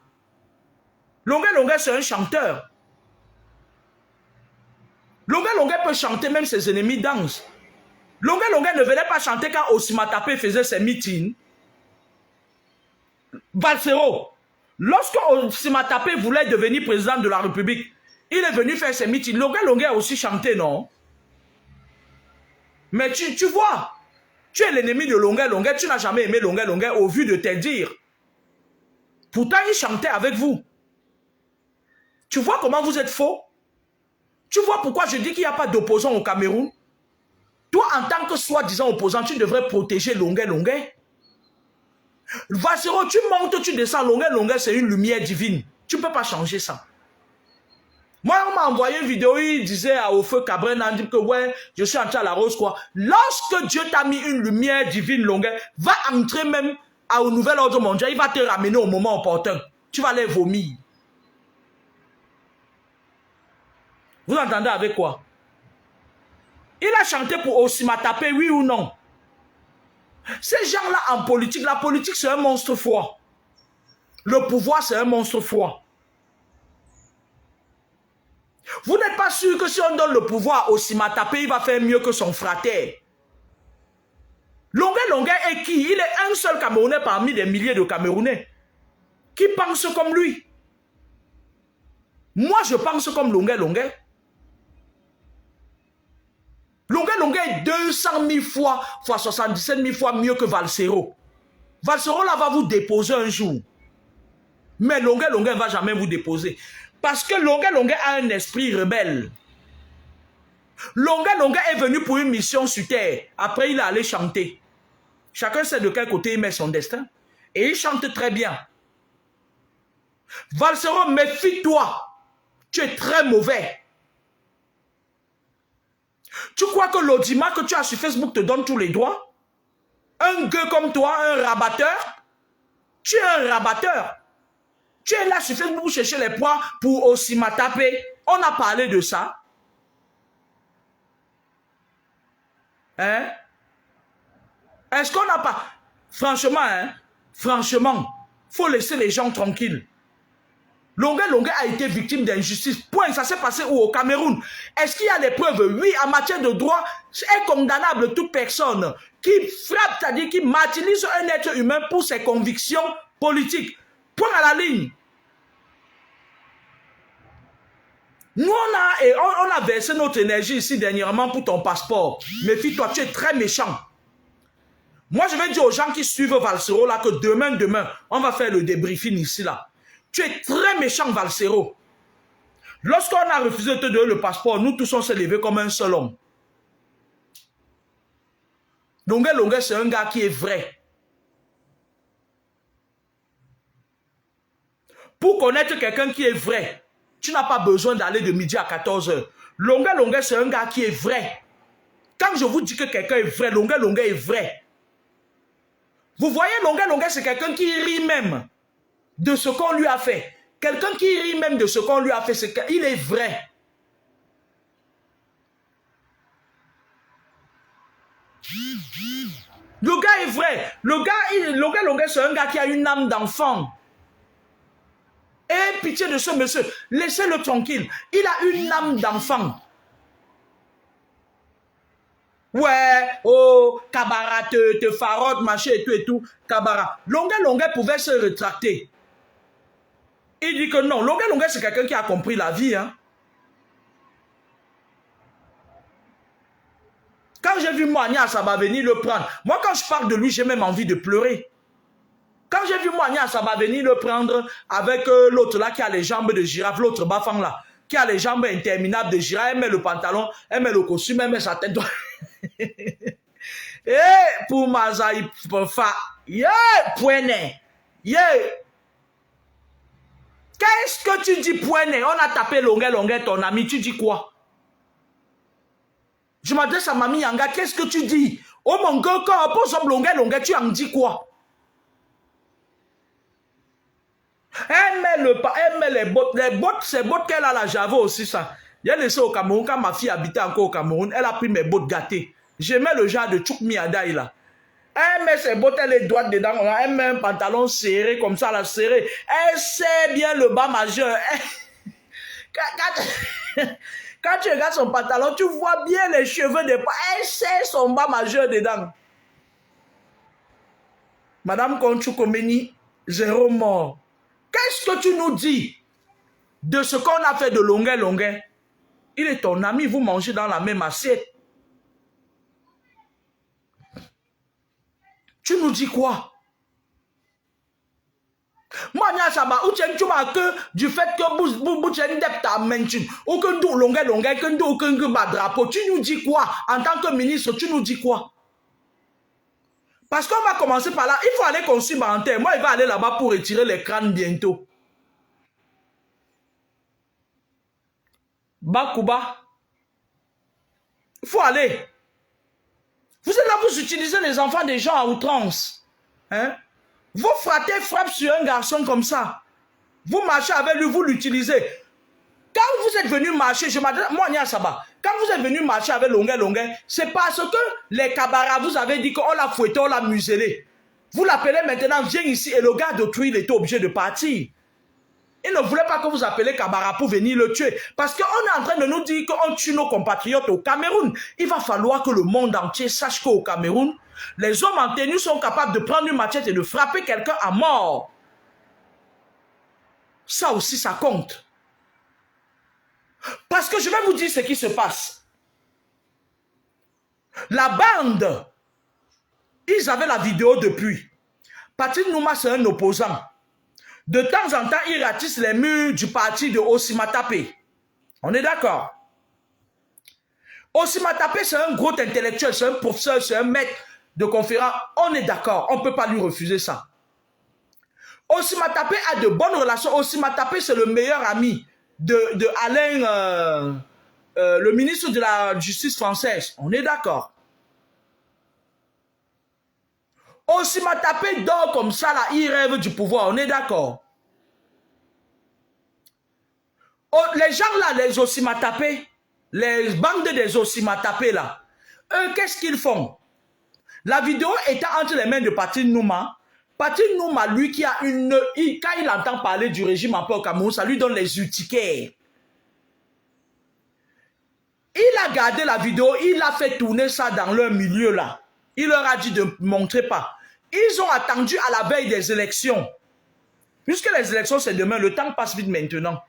Longuet Longuet, c'est un chanteur. Longuet Longuet peut chanter, même ses ennemis dansent. Longuet Longuet ne venait pas chanter quand Osimatapé faisait ses meetings. Valsero, lorsque Osimatapé voulait devenir président de la République, il est venu faire ses meetings. Longuet Longuet a aussi chanté, non? Mais tu vois, tu es l'ennemi de Longuet Longuet, tu n'as jamais aimé Longuet Longuet au vu de tes dires. Pourtant, il chantait avec vous. Tu vois comment vous êtes faux? Tu vois pourquoi je dis qu'il n'y a pas d'opposant au Cameroun? Toi, en tant que soi-disant opposant, tu devrais protéger Longuet Longuet. Valsero, tu montes, tu descends, Longuet Longuet, c'est une lumière divine. Tu ne peux pas changer ça. Moi, on m'a envoyé une vidéo, il disait au feu Cabrel, on dit que ouais, je suis entré à la rose, quoi. Lorsque Dieu t'a mis une lumière divine, Longuet, va entrer même au nouvel ordre mondial, il va te ramener au moment opportun. Tu vas les vomir. Vous entendez avec quoi? Il a chanté pour Osimatapé, oui ou non? Ces gens-là en politique, la politique c'est un monstre froid. Le pouvoir c'est un monstre froid. Vous n'êtes pas sûr que si on donne le pouvoir à Osimatapé, il va faire mieux que son frère. Longuet Longuet est qui? Il est un seul Camerounais parmi des milliers de Camerounais qui pensent comme lui. Moi, je pense comme Longuet Longuet. Longuet Longuet est 200 000 fois, fois 77 000 fois mieux que Valsero. Valsero là va vous déposer un jour. Mais Longuet Longuet ne va jamais vous déposer. Parce que Longuet Longuet a un esprit rebelle. Longuet Longuet est venu pour une mission sur terre. Après, il est allé chanter. Chacun sait de quel côté il met son destin. Et il chante très bien. Valsero, méfie-toi. Tu es très mauvais. Tu crois que l'audimat que tu as sur Facebook te donne tous les droits? Un gueux comme toi, un rabatteur? Tu es un rabatteur. Tu es là sur Facebook pour chercher les poids pour Osimatapé. On a parlé de ça. Hein? Est-ce qu'on n'a pas... Franchement, hein? Franchement, il faut laisser les gens tranquilles. Longuet Longuet a été victime d'injustice. Point. Ça s'est passé où? Au Cameroun. Est-ce qu'il y a des preuves? Oui, en matière de droit, est condamnable toute personne qui frappe, c'est-à-dire qui martyrise un être humain pour ses convictions politiques. Point à la ligne. Nous, on a versé notre énergie ici dernièrement pour ton passeport. Méfie-toi, tu es très méchant. Moi, je vais dire aux gens qui suivent Valsero là que demain, on va faire le débriefing ici là. Tu es très méchant, Valsero. Lorsqu'on a refusé de te donner le passeport, nous tous on s'est levés comme un seul homme. Longuet Longuet, c'est un gars qui est vrai. Pour connaître quelqu'un qui est vrai, tu n'as pas besoin d'aller de midi à 14 h. Longuet Longuet, c'est un gars qui est vrai. Quand je vous dis que quelqu'un est vrai, Longuet Longuet est vrai. Vous voyez, Longuet Longuet, c'est quelqu'un qui rit même de ce qu'on lui a fait. Quelqu'un qui rit même de ce qu'on lui a fait, c'est qu'il est vrai. Le gars est vrai. Longuet Longuet, c'est un gars qui a une âme d'enfant. Et pitié de ce monsieur, laissez-le tranquille. Il a une âme d'enfant. Ouais, oh, Kabara te farotte, machin et tout. Kabara. Longuet Longuet pouvait se rétracter. Il dit que non. Longuet Longuet, c'est quelqu'un qui a compris la vie. Hein. Quand j'ai vu Moagna, ça va venir le prendre. Moi, quand je parle de lui, j'ai même envie de pleurer. Quand j'ai vu Moagna, ça va venir le prendre avec l'autre là qui a les jambes de girafe, l'autre Bafang là, qui a les jambes interminables de girafe. Elle met le pantalon, elle met le costume, elle met sa tête. Et pour Mazaï, yeah, poignet, yeah. Qu'est-ce que tu dis, poignet? On a tapé Longuet Longuet, ton ami, tu dis quoi? Je m'adresse à Mamie Yanga, qu'est-ce que tu dis? Oh mon gars, quand on pose Longuet Longuet, tu en dis quoi? Elle met les bottes, ces bottes qu'elle a là, j'avais aussi ça. J'ai laissé au Cameroun, quand ma fille habitait encore au Cameroun, elle a pris mes bottes gâtées. J'aimais le genre de Tchouk Miadaï là. Elle met ses bottes, elle les droite dedans, elle met un pantalon serré comme ça, la serré. Elle sait bien le bas majeur. Quand tu regardes son pantalon, tu vois bien les cheveux de pas. Elle sait son bas majeur dedans. Madame Conchoukomeni, 0 mort. Qu'est-ce que tu nous dis de ce qu'on a fait de longueur? Il est ton ami, vous mangez dans la même assiette. Tu nous dis quoi? Moi, je que du fait que ou que longueur, drapeau, tu nous dis quoi? En tant que ministre, tu nous dis quoi? Parce qu'on va commencer par là. Il faut aller construire Banter. Moi, il va aller là-bas pour retirer les crânes bientôt. Bakuba. Il faut aller. Vous êtes là, vous utilisez les enfants des gens à outrance. Hein? Vos fratés frappent sur un garçon comme ça. Vous marchez avec lui, vous l'utilisez. Quand vous êtes venu marcher, je m'adresse, moi, Nia Saba, quand vous êtes venu marcher avec longueur, c'est parce que les cabarats vous avez dit qu'on l'a fouetté, on l'a muselé. Vous l'appelez maintenant, viens ici, et le gars d'autrui, il était obligé de partir. Il ne voulait pas que vous appelez Kabara pour venir le tuer. Parce qu'on est en train de nous dire qu'on tue nos compatriotes au Cameroun. Il va falloir que le monde entier sache qu'au Cameroun, les hommes en tenue sont capables de prendre une machette et de frapper quelqu'un à mort. Ça aussi, ça compte. Parce que je vais vous dire ce qui se passe. La bande, ils avaient la vidéo depuis. Patrick Nouma, c'est un opposant. De temps en temps, ils ratissent les murs du parti de Osimatapé. On est d'accord? Osimatapé, c'est un gros intellectuel, c'est un professeur, c'est un maître de conférence. On est d'accord, on ne peut pas lui refuser ça. Osimatapé a de bonnes relations. Osimatapé, c'est le meilleur ami de Alain, le ministre de la Justice française. On est d'accord. Osimatapé dort comme ça, là, il rêve du pouvoir. On est d'accord. Oh, les gens là, les Osimatapé, les bandes des Osimatapé là, eux, qu'est-ce qu'ils font? La vidéo était entre les mains de Patrick Nouma. Patrick Nouma, lui, qui a une... quand il entend parler du régime en peu au Cameroun, ça lui donne les urticaires. Il a gardé la vidéo, il a fait tourner ça dans leur milieu là. Il leur a dit de ne montrer pas. Ils ont attendu à la veille des élections. Puisque les élections, c'est demain, le temps passe vite maintenant.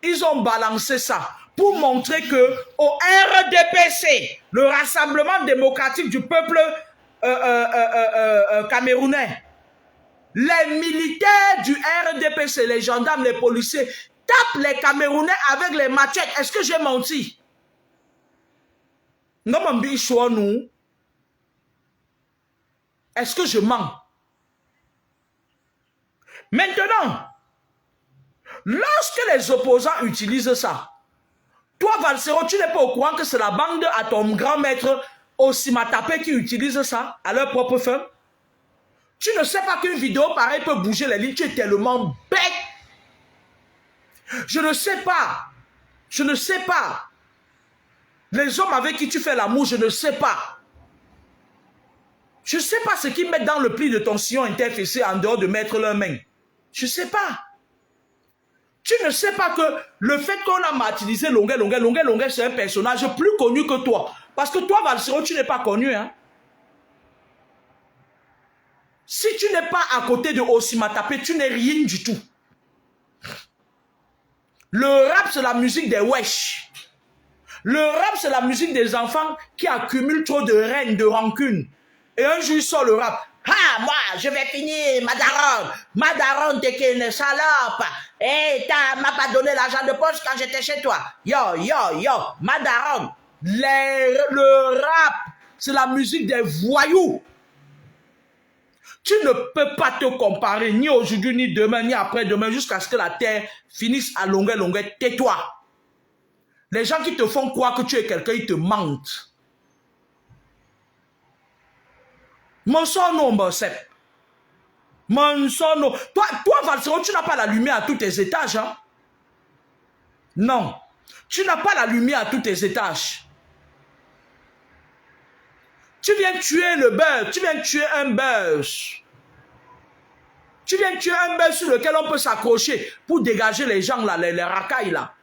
Ils ont balancé ça pour montrer que au RDPC, le Rassemblement démocratique du peuple camerounais, les militaires du RDPC, les gendarmes, les policiers, tapent les Camerounais avec les machettes. Est-ce que j'ai menti? Non, nous. Est-ce que je mens? Maintenant, lorsque les opposants utilisent ça, toi, Valsero, tu n'es pas au courant que c'est la bande à ton grand maître Osimatapé qui utilise ça à leur propre fin? Tu ne sais pas qu'une vidéo pareille peut bouger les lignes. Tu es tellement bête. Je ne sais pas. Je ne sais pas. Les hommes avec qui tu fais l'amour, je ne sais pas. Je ne sais pas ce qu'ils mettent dans le pli de ton sillon interfacé en dehors de mettre leurs mains. Je ne sais pas. Tu ne sais pas que le fait qu'on a martyrisé Longueur, c'est un personnage plus connu que toi. Parce que toi, Valsero, tu n'es pas connu. Hein? Si tu n'es pas à côté de Osimatapé, tu n'es rien du tout. Le rap, c'est la musique des wesh. Le rap, c'est la musique des enfants qui accumulent trop de haine, de rancune. Et un jour, il sort le rap. Ah, moi, je vais finir, Madaron. Madaron, t'es qu'une salope. Et m'as pas donné l'argent de poche quand j'étais chez toi. Yo, Madaron. Le rap, c'est la musique des voyous. Tu ne peux pas te comparer ni aujourd'hui, ni demain, ni après-demain, jusqu'à ce que la terre finisse à longueur. Tais-toi. Les gens qui te font croire que tu es quelqu'un, ils te mentent. Mon son non, mon sep. Mon son non. Toi, Valsero, tu n'as pas la lumière à tous tes étages, hein? Non. Tu n'as pas la lumière à tous tes étages. Tu viens tuer le buzz, tu viens tuer un buzz. Tu viens tuer un buzz sur lequel on peut s'accrocher pour dégager les gens là, les racailles là.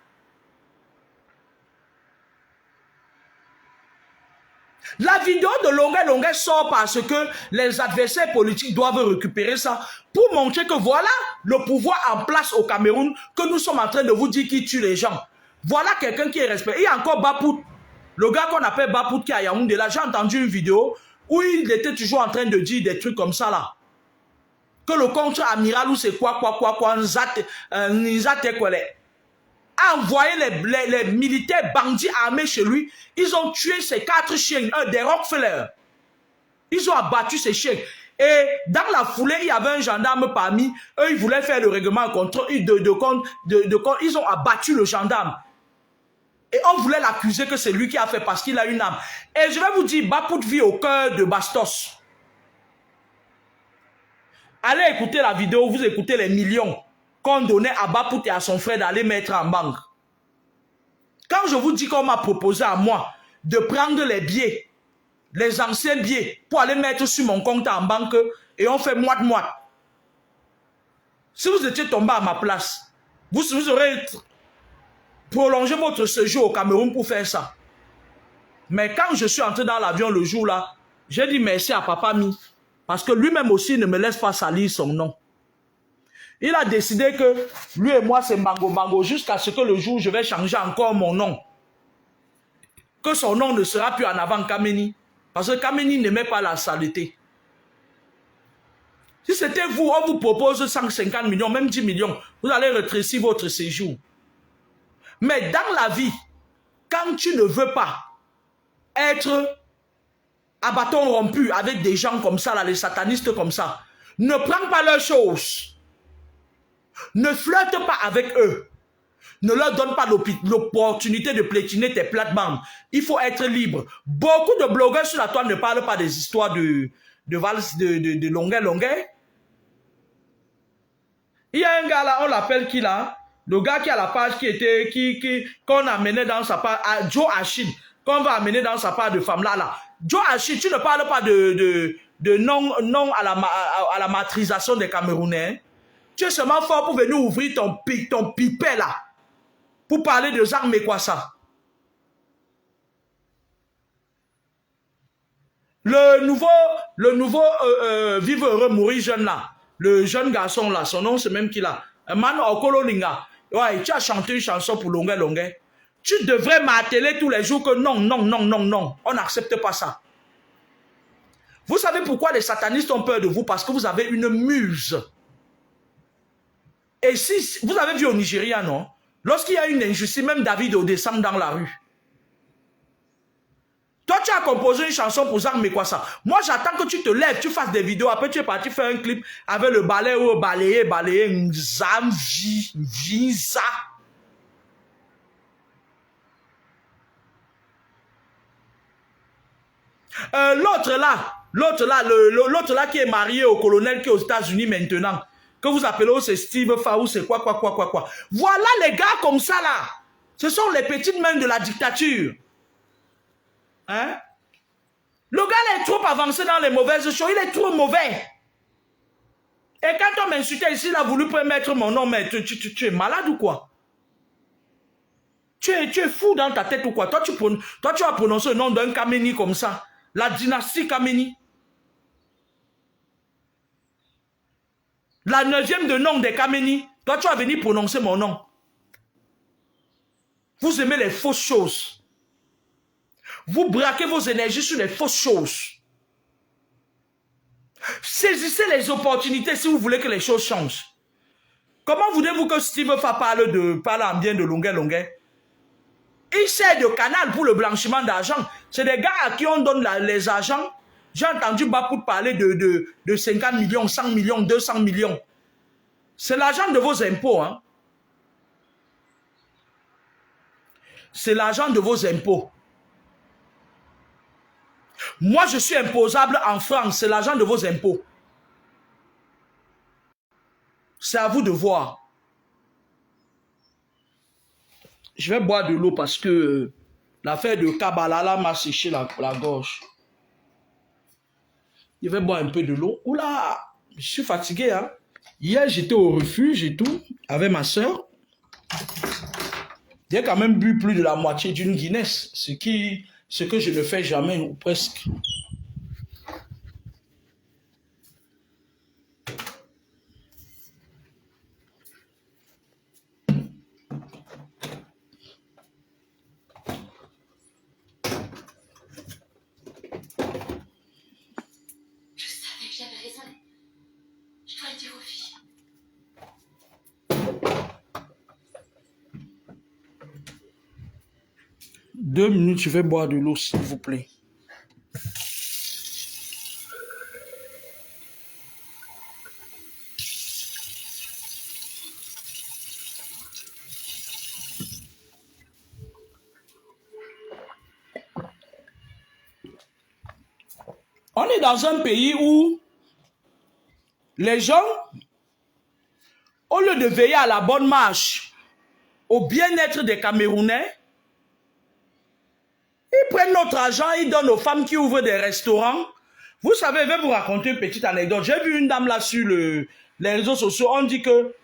La vidéo de Longuet sort parce que les adversaires politiques doivent récupérer ça pour montrer que voilà le pouvoir en place au Cameroun, que nous sommes en train de vous dire qui tue les gens. Voilà quelqu'un qui est respecté. Il y a encore Bapout, le gars qu'on appelle Bapout qui est à Yaoundé. Là, j'ai entendu une vidéo où il était toujours en train de dire des trucs comme ça là. Que le contre-amiral ou c'est quoi, Nzate a envoyé les militaires bandits armés chez lui. Ils ont tué ses 4 chiens, des Rockefeller. Ils ont abattu ces chiens. Et dans la foulée, il y avait un gendarme parmi eux. Ils voulaient faire le règlement contre ils ont abattu le gendarme. Et on voulait l'accuser que c'est lui qui a fait parce qu'il a une âme. Et je vais vous dire, Bapout vit au cœur de Bastos. Allez écouter la vidéo, vous écoutez les millions qu'on donnait à Bapout et à son frère d'aller mettre en banque. Quand je vous dis qu'on m'a proposé à moi de prendre les billets, les anciens billets, pour aller mettre sur mon compte en banque, et on fait moite-moite. Si vous étiez tombé à ma place, vous aurez prolongé votre séjour au Cameroun pour faire ça. Mais quand je suis entré dans l'avion le jour là, j'ai dit merci à Papa Mi, parce que lui-même aussi ne me laisse pas salir son nom. Il a décidé que lui et moi c'est Bango jusqu'à ce que le jour où je vais changer encore mon nom. Que son nom ne sera plus en avant Kameni. Parce que Kameni n'aimait pas la saleté. Si c'était vous, on vous propose 150 millions, même 10 millions, vous allez rétrécir votre séjour. Mais dans la vie, quand tu ne veux pas être à bâton rompu avec des gens comme ça, là, les satanistes comme ça, ne prends pas leurs choses. Ne flirte pas avec eux. Ne leur donne pas l'opportunité de plétiner tes plates-bandes. Il faut être libre. Beaucoup de blogueurs sur la toile ne parlent pas des histoires de Longuet. Il y a un gars là, on l'appelle qui là? Le gars qui a la page qu'on amenait dans sa part, Joe Achille, qu'on va amener dans sa part de femme là. Joe Achille, tu ne parles pas de non à la matrisation des Camerounais. Tu es seulement fort pour venir ouvrir ton pipet là. Pour parler de Jacques Mekwassa. Le nouveau Vive heureux mourir jeune là. Le jeune garçon là, son nom c'est même qui là. Man Okolo Linga. Ouais, tu as chanté une chanson pour Longuet. Tu devrais m'atteler tous les jours que non. On n'accepte pas ça. Vous savez pourquoi les satanistes ont peur de vous? Parce que vous avez une muse. Et si vous avez vu au Nigeria, non? Lorsqu'il y a une injustice, même David descend dans la rue. Toi, tu as composé une chanson pour Jacques Mekwassa. Moi, j'attends que tu te lèves, tu fasses des vidéos. Après, tu es parti faire un clip avec le balai ou balayer, Visa. L'autre là qui est marié au colonel qui est aux États-Unis maintenant. Que vous appelez, c'est Steve Faou, c'est quoi. Voilà les gars comme ça là. Ce sont les petites mains de la dictature. Hein? Le gars est trop avancé dans les mauvaises choses, il est trop mauvais. Et quand on m'insultait ici, il a voulu mettre mon nom, mais tu es malade ou quoi? Tu es fou dans ta tête ou quoi? Toi, tu vas prononcer le nom d'un Kameni comme ça. La dynastie Kameni. La 9e de nom des Kameni, toi tu vas venir prononcer mon nom. Vous aimez les fausses choses. Vous braquez vos énergies sur les fausses choses. Saisissez les opportunités si vous voulez que les choses changent. Comment voulez-vous que Steve Fa parle en bien de Longuet? Il sert de canal pour le blanchiment d'argent. C'est des gars à qui on donne les argents. J'ai entendu Bapout parler de 50 millions, 100 millions, 200 millions. C'est l'argent de vos impôts. Hein? C'est l'argent de vos impôts. Moi, je suis imposable en France. C'est l'argent de vos impôts. C'est à vous de voir. Je vais boire de l'eau parce que l'affaire de Kabbalah m'a séché la gorge. Je vais boire un peu de l'eau. Oula, je suis fatigué. Hein? Hier, j'étais au refuge et tout, avec ma soeur. J'ai quand même bu plus de la moitié d'une Guinness, ce que je ne fais jamais, ou presque. Je savais que j'avais raison. Je dois le dire aux filles. 2 minutes, je vais boire de l'eau, s'il vous plaît. On est dans un pays où les gens, au lieu de veiller à la bonne marche, au bien-être des Camerounais, ils prennent notre argent, ils donnent aux femmes qui ouvrent des restaurants. Vous savez, je vais vous raconter une petite anecdote. J'ai vu une dame là sur les réseaux sociaux. On dit que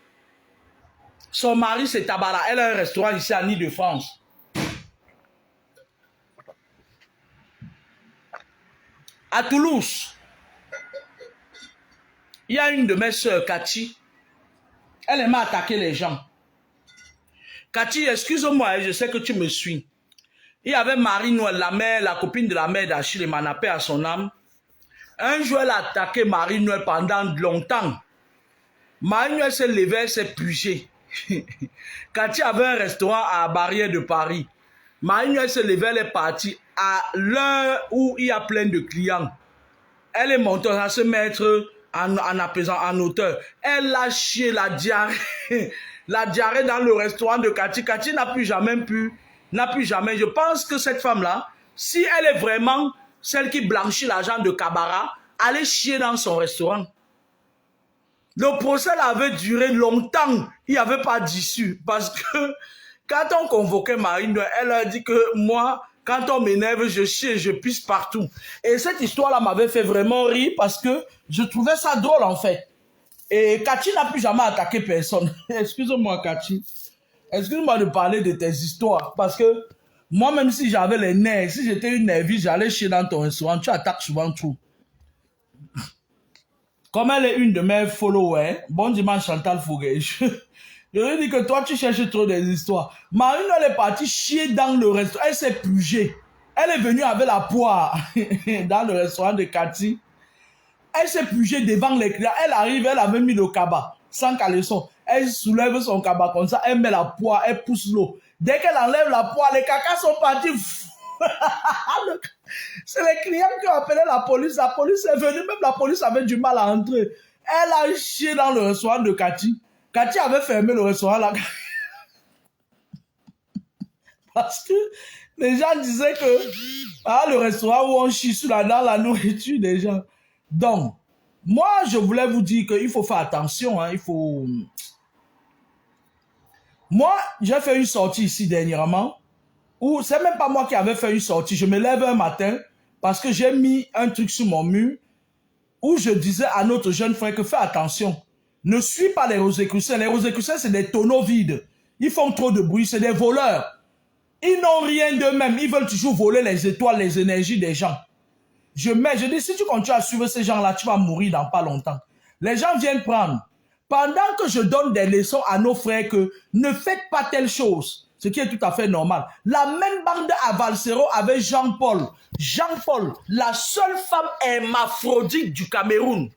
son mari, c'est Tabala. Elle a un restaurant ici à Île-de-France. À Toulouse, il y a une de mes soeurs, Cathy. Elle aime attaquer les gens. Cathy, excuse-moi, je sais que tu me suis. Il y avait Marie-Noël, la mère, la copine de la mère d'Achille Manapé à son âme. Un jour, elle a attaqué Marie-Noël pendant longtemps. Marie-Noël s'est levée, elle s'est pugée. Cathy avait un restaurant à Barrière de Paris. Marie-Noël s'est levée, elle est partie à l'heure où il y a plein de clients. Elle est montée à se mettre en apaisant, en hauteur. Elle a chié la diarrhée. La diarrhée dans le restaurant de Cathy. Cathy n'a plus jamais. Je pense que cette femme-là, si elle est vraiment celle qui blanchit l'argent de Kabara, allait chier dans son restaurant. Le procès avait duré longtemps. Il n'y avait pas d'issue. Parce que quand on convoquait Marine, elle a dit que moi, quand on m'énerve, je chie et je pisse partout. Et cette histoire-là m'avait fait vraiment rire parce que je trouvais ça drôle en fait. Et Cathy n'a plus jamais attaqué personne. Excuse-moi Cathy. Excuse-moi de parler de tes histoires. Parce que moi, même si j'avais les nerfs, si j'étais une nervie, j'allais chier dans ton restaurant. Tu attaques souvent tout. Comme elle est une de mes followers, bon dimanche Chantal Fouguet, je lui dis que toi tu cherches trop des histoires. Marine, elle est partie chier dans le restaurant, elle s'est pugée. Elle est venue avec la poire dans le restaurant de Cathy. Elle s'est pugée devant les clients. Elle arrive, elle avait mis le cabas sans caleçon. Elle soulève son cabas comme ça, elle met la poire, elle pousse l'eau. Dès qu'elle enlève la poire, les cacas sont partis. C'est les clients qui ont appelé la police. La police est venue, même la police avait du mal à entrer. Elle a chié dans le restaurant de Cathy. Cathy avait fermé le restaurant là. Parce que les gens disaient que le restaurant où on chie dans la nourriture des gens. Donc, moi, je voulais vous dire qu'il faut faire attention. Hein, il faut... Moi, j'ai fait une sortie ici dernièrement. Ou c'est même pas moi qui avais fait une sortie. Je me lève un matin parce que j'ai mis un truc sur mon mur où je disais à notre jeune frère que fais attention. Ne suis pas les Rosicruciens. Les Rosicruciens, c'est des tonneaux vides. Ils font trop de bruit. C'est des voleurs. Ils n'ont rien d'eux-mêmes. Ils veulent toujours voler les étoiles, les énergies des gens. Je dis, si tu continues à suivre ces gens-là, tu vas mourir dans pas longtemps. Les gens viennent prendre. Pendant que je donne des leçons à nos frères que ne faites pas telle chose, ce qui est tout à fait normal. La même bande à Valsero avec Jean-Paul. Jean-Paul, la seule femme hermaphrodite du Cameroun.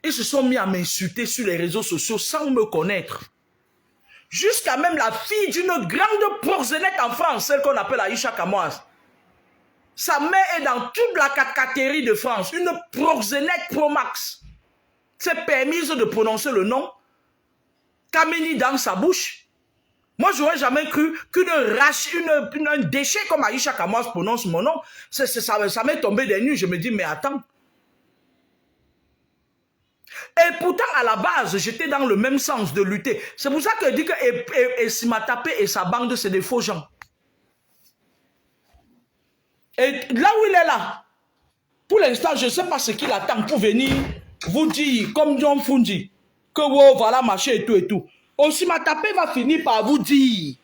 Ils se sont mis à m'insulter sur les réseaux sociaux sans me connaître. Jusqu'à même la fille d'une grande proxénète en France, celle qu'on appelle Aïcha Kamoise. Sa mère est dans toute la cacatérie de France, une proxénète pro-max. C'est permise de prononcer le nom Kameni dans sa bouche. Moi, je n'aurais jamais cru qu'un déchet comme Aïcha Kamoise prononce mon nom. Ça m'est tombé des nues. Je me dis, mais attends. Et pourtant, à la base, j'étais dans le même sens de lutter. C'est pour ça que je dis que Simatapé et sa bande, c'est des faux gens. Et là où il est là, pour l'instant, je ne sais pas ce qu'il attend pour venir vous dire, comme John Fundi, que wow, voilà, machin et tout et tout. Simatapé va finir par vous dire,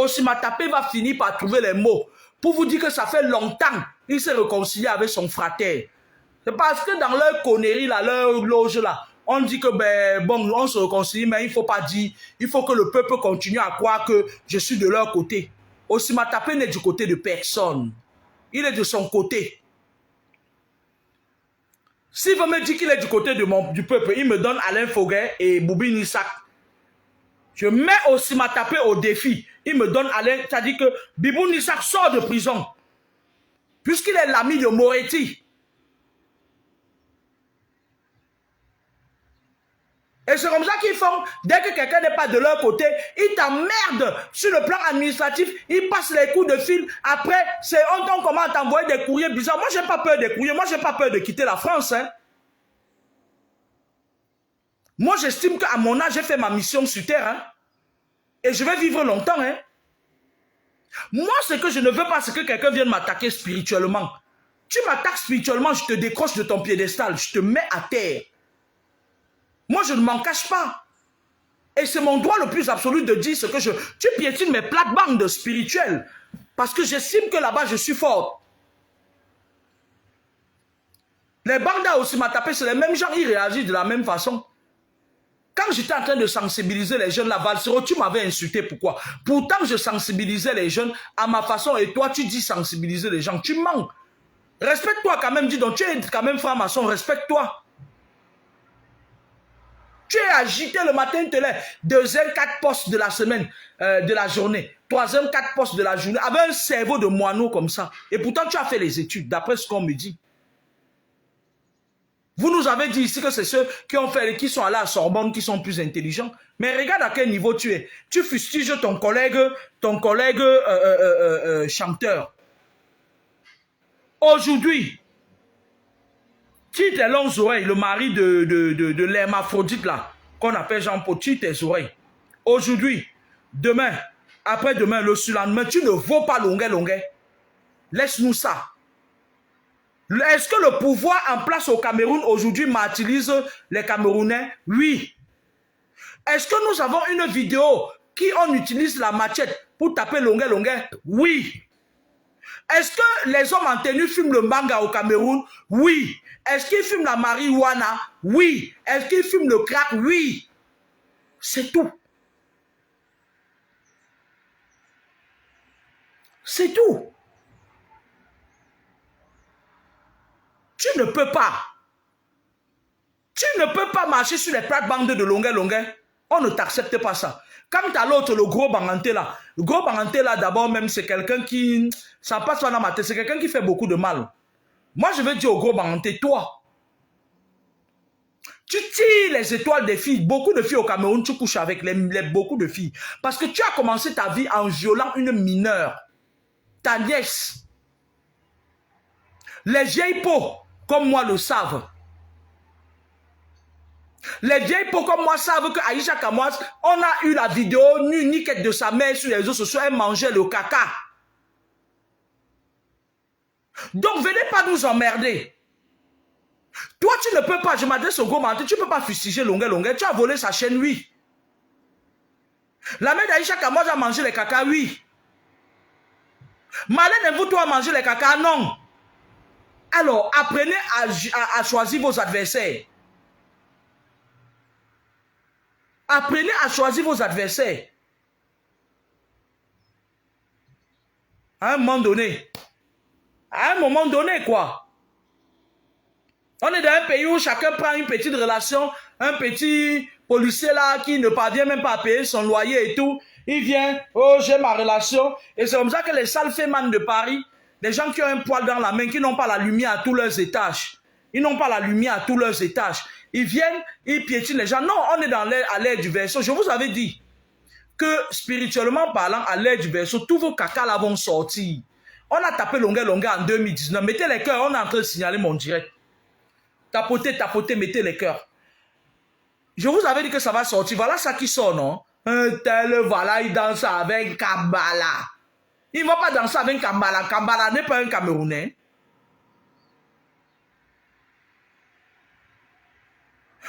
Simatapé va finir par trouver les mots pour vous dire que ça fait longtemps qu'il s'est réconcilié avec son frère. C'est parce que dans leur connerie, là, leur loge, là, on dit que, ben, bon, on se réconcilie, mais il ne faut pas dire, il faut que le peuple continue à croire que je suis de leur côté. Simatapé n'est du côté de personne. Il est de son côté. S'il veut me dire qu'il est du côté du peuple, il me donne Alain Foguet et Boubi Nissak. Je mets Simatapé au défi. Il me donne Alain, c'est-à-dire que Bibou Nissak sort de prison. Puisqu'il est l'ami de Moretti. Et c'est comme ça qu'ils font. Dès que quelqu'un n'est pas de leur côté, ils t'emmerdent sur le plan administratif. Ils passent les coups de fil. Après, on commence à t'envoyer des courriers bizarres. Moi, je n'ai pas peur des courriers. Moi, je n'ai pas peur de quitter la France. Hein. Moi, j'estime qu'à mon âge, j'ai fait ma mission sur Terre. Hein. Et je vais vivre longtemps. Hein. Moi, ce que je ne veux pas, c'est que quelqu'un vienne m'attaquer spirituellement. Tu m'attaques spirituellement, je te décroche de ton piédestal. Je te mets à terre. Moi, je ne m'en cache pas. Et c'est mon droit le plus absolu de dire ce que je... Tu piétines mes plates-bandes spirituelles. Parce que j'estime que là-bas, je suis fort. Les bandas aussi m'a tapé, c'est les mêmes gens, ils réagissent de la même façon. Quand j'étais en train de sensibiliser les jeunes, la Valsero, tu m'avais insulté. Pourquoi? Pourtant, je sensibilisais les jeunes à ma façon. Et toi, tu dis sensibiliser les gens. Tu mens. Respecte-toi quand même. Dis donc, tu es quand même franc-maçon. Respecte-toi. Tu es agité le matin, tu te lèves. Deuxième, 4 postes de la semaine, de la journée. Troisième, 4 postes de la journée. Avec un cerveau de moineau comme ça. Et pourtant, tu as fait les études, d'après ce qu'on me dit. Vous nous avez dit ici que c'est ceux qui sont allés à Sorbonne qui sont plus intelligents. Mais regarde à quel niveau tu es. Tu fustiges ton collègue chanteur. Aujourd'hui, tire tes longues oreilles, le mari de l'hermaphrodite là, qu'on appelle Jean-Paul, tire tes oreilles. Aujourd'hui, demain, après-demain, le surlendemain, tu ne vaux pas longuet. Laisse-nous ça. Est-ce que le pouvoir en place au Cameroun aujourd'hui martyrise les Camerounais? Oui. Est-ce que nous avons une vidéo qui on utilise la machette pour taper longuet? Oui. Est-ce que les hommes en tenue fument le manga au Cameroun? Oui. Est-ce qu'ils fument la marijuana? Oui. Est-ce qu'ils fument le crack? Oui. C'est tout. C'est tout. Tu ne peux pas. Tu ne peux pas marcher sur les plates-bandes de longuet. On ne t'accepte pas ça. Quant à l'autre, le gros Banganté là, d'abord même, c'est quelqu'un qui... Ça passe pas dans ma tête, c'est quelqu'un qui fait beaucoup de mal. Moi, je vais dire au gros Banganté, toi, tu tires les étoiles des filles. Beaucoup de filles au Cameroun, tu couches avec beaucoup de filles. Parce que tu as commencé ta vie en violant une mineure. Ta nièce. Les vieilles peaux, comme moi, le savent. Les vieilles peaux comme moi savent que Aïcha Kamoas, on a eu la vidéo niquette de sa mère sur les réseaux sociaux, elle mangeait le caca. Donc venez pas nous emmerder. Toi tu ne peux pas, je m'adresse au gros menteur, tu ne peux pas fustiger longuet. Tu as volé sa chaîne, oui. La mère d'Aïcha Kamoas a mangé les caca, oui. Malène et vous toi manger les caca, non. Alors apprenez à choisir vos adversaires. Apprenez à choisir vos adversaires. À un moment donné. Quoi. On est dans un pays où chacun prend une petite relation, un petit policier là qui ne parvient même pas à payer son loyer et tout. Il vient, oh j'ai ma relation. Et c'est comme ça que les sales fémans de Paris, les gens qui ont un poil dans la main, qui n'ont pas la lumière à tous leurs étages. Ils n'ont pas la lumière à tous leurs étages. Ils viennent, ils piétinent les gens. Non, on est à l'ère du verseau. Je vous avais dit que spirituellement parlant, à l'ère du verseau, tous vos cacas là vont sortir. On a tapé longuet en 2019. Mettez les cœurs, on est en train de signaler mon direct. Tapotez, mettez les cœurs. Je vous avais dit que ça va sortir. Voilà ça qui sort, non? Un tel, voilà, il danse avec Kambala. Il ne va pas danser avec Kambala. Kambala n'est pas un Camerounais.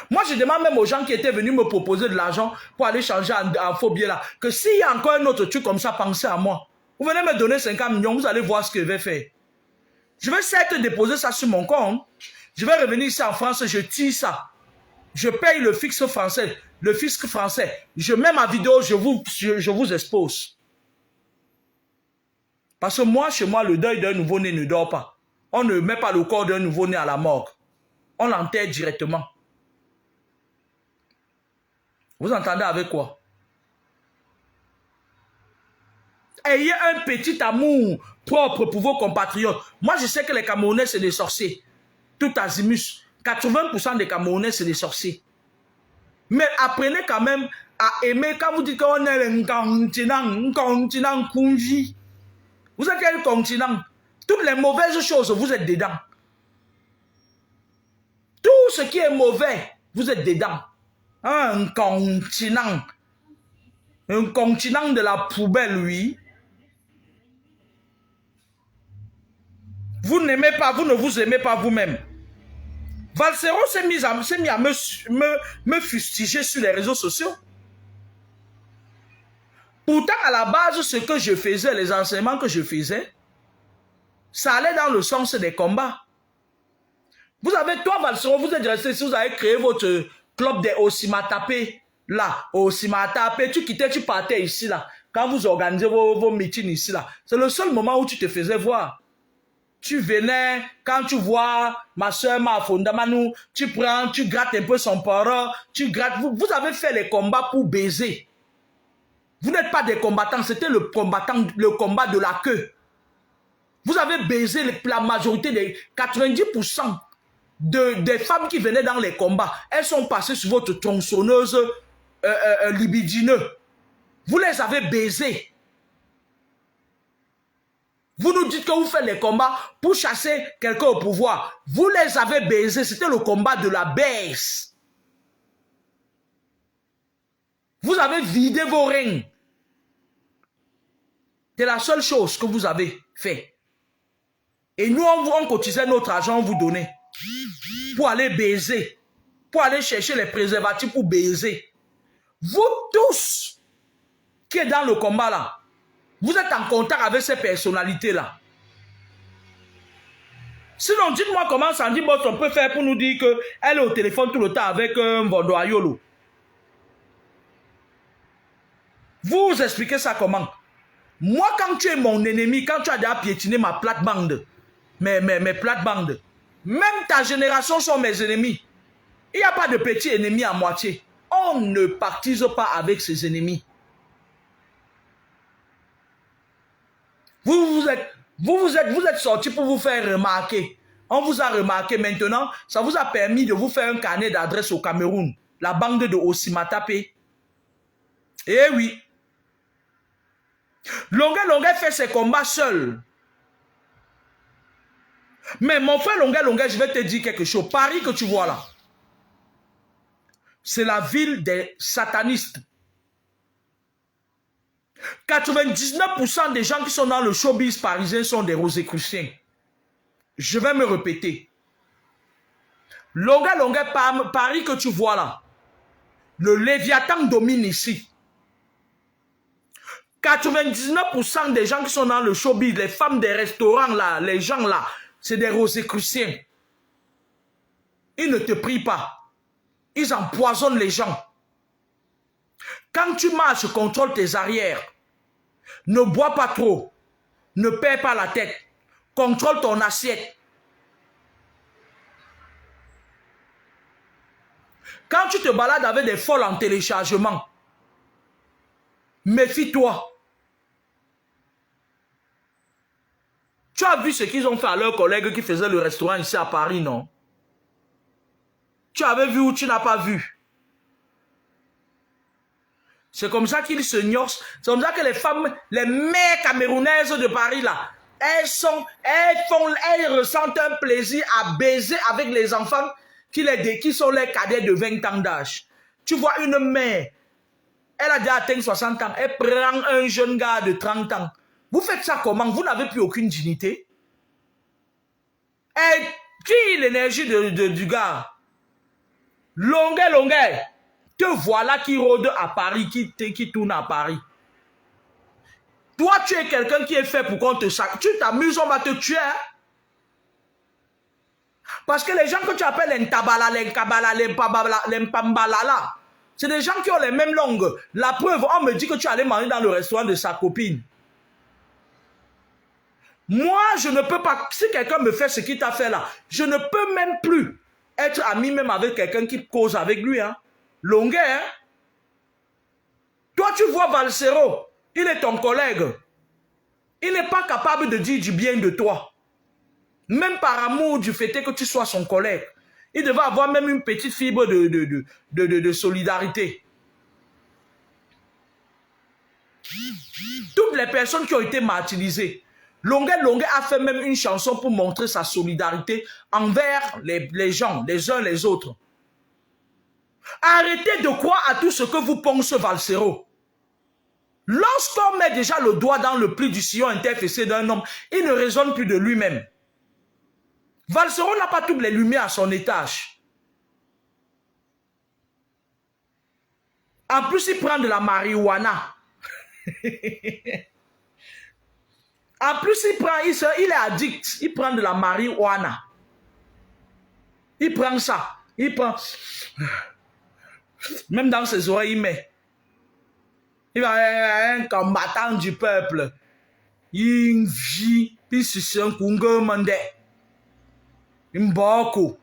Moi, je demande même aux gens qui étaient venus me proposer de l'argent pour aller changer en faux billet là, que s'il y a encore un autre truc comme ça, pensez à moi. Vous venez me donner 50 millions, vous allez voir ce que je vais faire. Je vais certes déposer ça sur mon compte. Je vais revenir ici en France, je tire ça. Je paye le fixe français, le fisc français. Je mets ma vidéo, je vous expose. Parce que moi, chez moi, le deuil d'un nouveau-né ne dort pas. On ne met pas le corps d'un nouveau-né à la morgue. On l'enterre directement. Vous entendez avec quoi? Ayez un petit amour propre pour vos compatriotes. Moi, je sais que les Camerounais, c'est des sorciers. Tout azimut. 80% des Camerounais, c'est des sorciers. Mais apprenez quand même à aimer. Quand vous dites qu'on est un continent congi. Vous êtes quel continent? Toutes les mauvaises choses, vous êtes dedans. Tout ce qui est mauvais, vous êtes dedans. Un continent. Un continent de la poubelle, oui. Vous n'aimez pas, vous ne vous aimez pas vous-même. Valsero s'est mis à me fustiger sur les réseaux sociaux. Pourtant, à la base, ce que je faisais, les enseignements que je faisais, ça allait dans le sens des combats. Vous avez, toi, Valsero, vous êtes resté ici, vous avez créé votre club des Osimatapé. Là, Osimatapé, tu quittais, tu partais ici, là. Quand vous organisez vos meetings ici, là, c'est le seul moment où tu te faisais voir. Tu venais, quand tu vois ma soeur, ma fondamanou, tu prends, tu grattes un peu son parent, tu grattes. Vous avez fait les combats pour baiser. Vous n'êtes pas des combattants, c'était le combat de la queue. Vous avez baisé la majorité des 90% des femmes qui venaient dans les combats. Elles sont passées sur votre tronçonneuse libidineux. Vous les avez baisées. Vous nous dites que vous faites les combats pour chasser quelqu'un au pouvoir. Vous les avez baisés. C'était le combat de la baisse. Vous avez vidé vos reins. C'est la seule chose que vous avez fait. Et nous, on cotisait notre argent, on vous donnait. Pour aller baiser. Pour aller chercher les préservatifs pour baiser. Vous tous qui êtes dans le combat là, vous êtes en contact avec ces personnalités-là. Sinon, dites-moi comment Sandy Boss on peut faire pour nous dire qu'elle est au téléphone tout le temps avec un Vondoayolo. Vous expliquez ça comment? Moi, quand tu es mon ennemi, quand tu as déjà piétiné ma plate-bande, mes plates-bandes, même ta génération sont mes ennemis. Il n'y a pas de petits ennemis à moitié. On ne partise pas avec ses ennemis. Vous êtes sortis pour vous faire remarquer. On vous a remarqué maintenant. Ça vous a permis de vous faire un carnet d'adresse au Cameroun. La bande de Osimatapé. Eh oui. Longuet fait ses combats seul. Mais mon frère Longuet, je vais te dire quelque chose. Paris que tu vois là, c'est la ville des satanistes. 99% des gens qui sont dans le showbiz parisien sont des rosicruciens. Je vais me répéter. Longuet, Paris que tu vois là, le Léviathan domine ici. 99% des gens qui sont dans le showbiz, les femmes des restaurants là, les gens là, c'est des rosicruciens. Ils ne te prient pas. Ils empoisonnent les gens. Quand tu marches, contrôle tes arrières. Ne bois pas trop. Ne perds pas la tête. Contrôle ton assiette. Quand tu te balades avec des folles en téléchargement, méfie-toi. Tu as vu ce qu'ils ont fait à leurs collègues qui faisaient le restaurant ici à Paris, non? Tu avais vu ou tu n'as pas vu? C'est comme ça qu'ils se gnossent. C'est comme ça que les femmes, les mères camerounaises de Paris, là, elles ressentent un plaisir à baiser avec les enfants qui sont les cadets de 20 ans d'âge. Tu vois une mère, elle a déjà atteint 60 ans, elle prend un jeune gars de 30 ans. Vous faites ça comment? Vous n'avez plus aucune dignité. Elle tire l'énergie du gars. Longueur. Te voilà qui rôde à Paris, qui tourne à Paris. Toi, tu es quelqu'un qui est fait pour qu'on te sac. Tu t'amuses, on va te tuer. Hein? Parce que les gens que tu appelles les Ntabala, les Nkabala, les Mpambalala, c'est des gens qui ont les mêmes langues. La preuve, on me dit que tu allais manger dans le restaurant de sa copine. Moi, je ne peux pas, si quelqu'un me fait ce qu'il t'a fait là, je ne peux même plus être ami même avec quelqu'un qui cause avec lui. Hein. Longueur. Hein? Toi, tu vois Valsero, il est ton collègue. Il n'est pas capable de dire du bien de toi. Même par amour du fait que tu sois son collègue. Il devait avoir même une petite fibre de solidarité. Toutes les personnes qui ont été martyrisées, Longueur a fait même une chanson pour montrer sa solidarité envers les gens, les uns les autres. Arrêtez de croire à tout ce que vous pensez Valsero. Lorsqu'on met déjà le doigt dans le pli du sillon interfacé d'un homme, il ne raisonne plus de lui-même. Valsero n'a pas toutes les lumières à son étage. En plus, il prend de la marijuana. En plus, il est addict. Il prend de la marijuana. Il prend ça. Il prend... Même dans ses oreilles, il met. Il va être un combattant du peuple. Il vit. Puis c'est un kungomande. Mboko.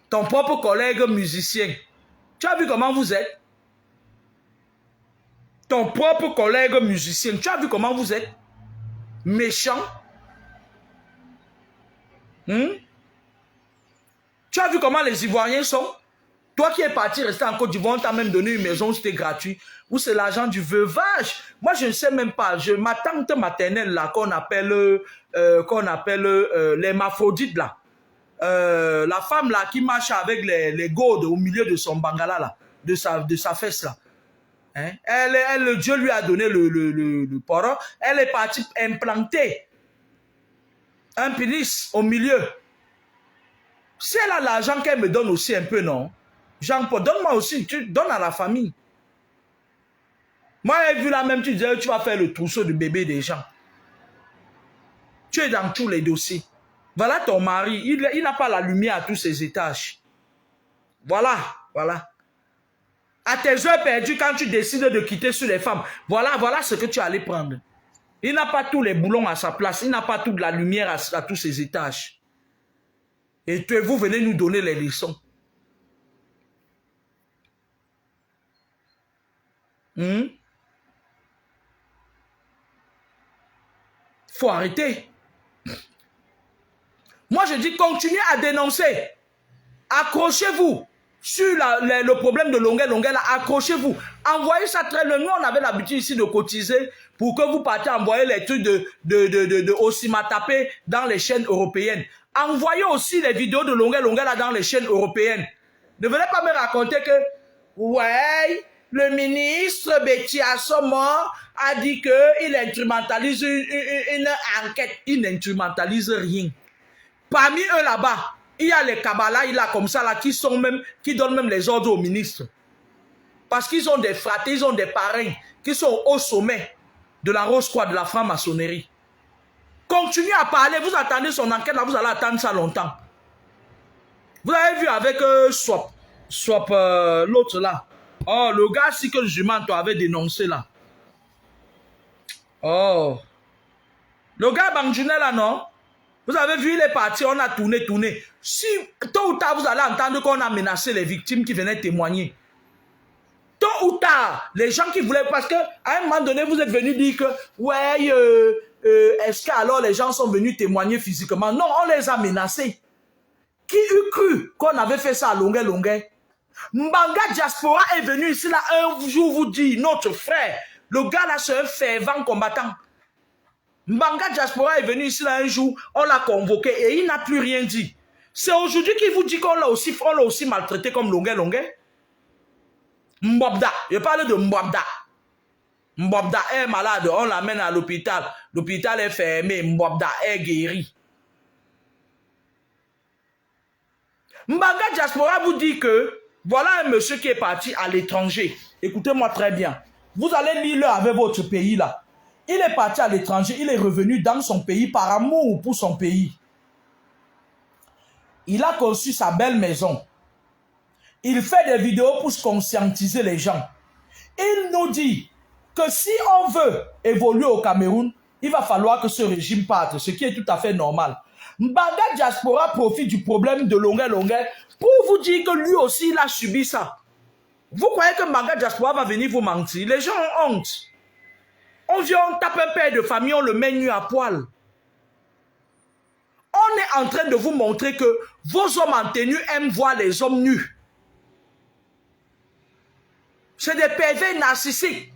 Ton propre collègue musicien. Tu as vu comment vous êtes? Ton propre collègue musicien. Tu as vu comment vous êtes? Méchant. Tu as vu comment les Ivoiriens sont? Toi qui es parti rester en Côte d'Ivoire, on t'a même donné une maison, c'était gratuit. Ou c'est l'argent du veuvage. Moi, je ne sais même pas. Ma tante maternelle, là, qu'on appelle l'hermaphrodite, là. La femme, là, qui marche avec les gourdes au milieu de son bangala, là. De sa fesse, là. Hein? Dieu lui a donné le poron. Elle est partie implanter un pénis au milieu. Si elle a l'argent, qu'elle me donne aussi un peu, non? Jean-Paul, donne-moi aussi, tu donnes à la famille. Moi, j'ai vu là même, tu disais, tu vas faire le trousseau du bébé des gens. Tu es dans tous les dossiers. Voilà ton mari, il n'a pas la lumière à tous ses étages. Voilà. À tes heures perdues, quand tu décides de quitter sur les femmes, voilà ce que tu allais prendre. Il n'a pas tous les boulons à sa place, il n'a pas toute la lumière à tous ses étages. Et vous venez nous donner les leçons. Faut arrêter. Moi, je dis, continuez à dénoncer. Accrochez-vous sur le problème de longueur, là, accrochez-vous. Envoyez ça très loin. Nous, on avait l'habitude ici de cotiser pour que vous partiez envoyer les trucs de Osimatapé dans les chaînes européennes. Envoyez aussi les vidéos de longueur, là, dans les chaînes européennes. Ne venez pas me raconter que, ouais, le ministre Betty Assomo a dit qu'il instrumentalise une enquête. Il n'instrumentalise rien. Parmi eux là-bas, il y a les Kabbalah, il y a comme ça là, qui donnent même les ordres aux ministres. Parce qu'ils ont des fratés, ils ont des parrains qui sont au sommet de la Rose-Croix, de la franc-maçonnerie. Continuez à parler, vous attendez son enquête là, vous allez attendre ça longtemps. Vous avez vu avec Swap, l'autre là. Oh, le gars si que Jumanto avait dénoncé là. Oh. Le gars Bangjunel là, non? Vous avez vu, il est parti, on a tourné. Si tôt ou tard, vous allez entendre qu'on a menacé les victimes qui venaient témoigner. Tôt ou tard, les gens qui voulaient... Parce qu'à un moment donné, vous êtes venus dire que... Ouais, est-ce que alors les gens sont venus témoigner physiquement? Non, on les a menacés. Qui eût cru qu'on avait fait ça à longueur? Mbanga Diaspora est venu ici là un jour vous dire, notre frère, le gars là c'est un fervent combattant. Mbanga Diaspora est venu ici là un jour, on l'a convoqué et il n'a plus rien dit. C'est aujourd'hui qu'il vous dit qu'on l'a aussi maltraité comme longueur. Mbobda, je parle de Mbobda. Mbobda est malade, on l'amène à l'hôpital. L'hôpital est fermé, Mbobda est guéri. Mbanga Diaspora vous dit que voilà un monsieur qui est parti à l'étranger. Écoutez-moi très bien. Vous allez lire avec votre pays là. Il est parti à l'étranger, il est revenu dans son pays par amour pour son pays. Il a conçu sa belle maison. Il fait des vidéos pour conscientiser les gens. Il nous dit que si on veut évoluer au Cameroun, il va falloir que ce régime parte, ce qui est tout à fait normal. Mbanga Diaspora profite du problème de Longuet pour vous dire que lui aussi il a subi ça. Vous croyez que Mbanga Diaspora va venir vous mentir? Les gens ont honte. On vient, on tape un père de famille, on le met nu à poil. On est en train de vous montrer que vos hommes en tenue aiment voir les hommes nus. C'est des pervers narcissiques.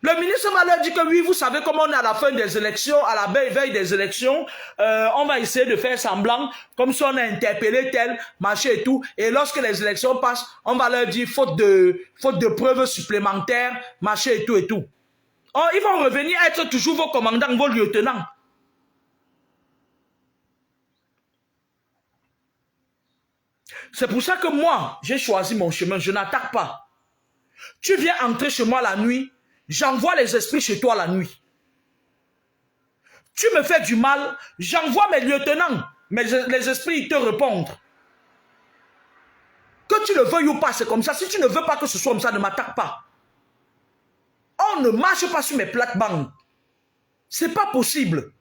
Le ministre va leur dire que oui, vous savez comment on est à la fin des élections, à la veille des élections, on va essayer de faire semblant, comme si on a interpellé tel, machin et tout. Et lorsque les élections passent, on va leur dire faute de preuves supplémentaires, machin et tout et tout. Oh, ils vont revenir être toujours vos commandants, vos lieutenants. C'est pour ça que moi, j'ai choisi mon chemin, je n'attaque pas. Tu viens entrer chez moi la nuit, j'envoie les esprits chez toi la nuit. Tu me fais du mal, j'envoie mes lieutenants, mais les esprits ils te répondent. Que tu le veuilles ou pas, c'est comme ça. Si tu ne veux pas que ce soit comme ça, ne m'attaque pas. On ne marche pas sur mes plates-bandes. C'est pas possible.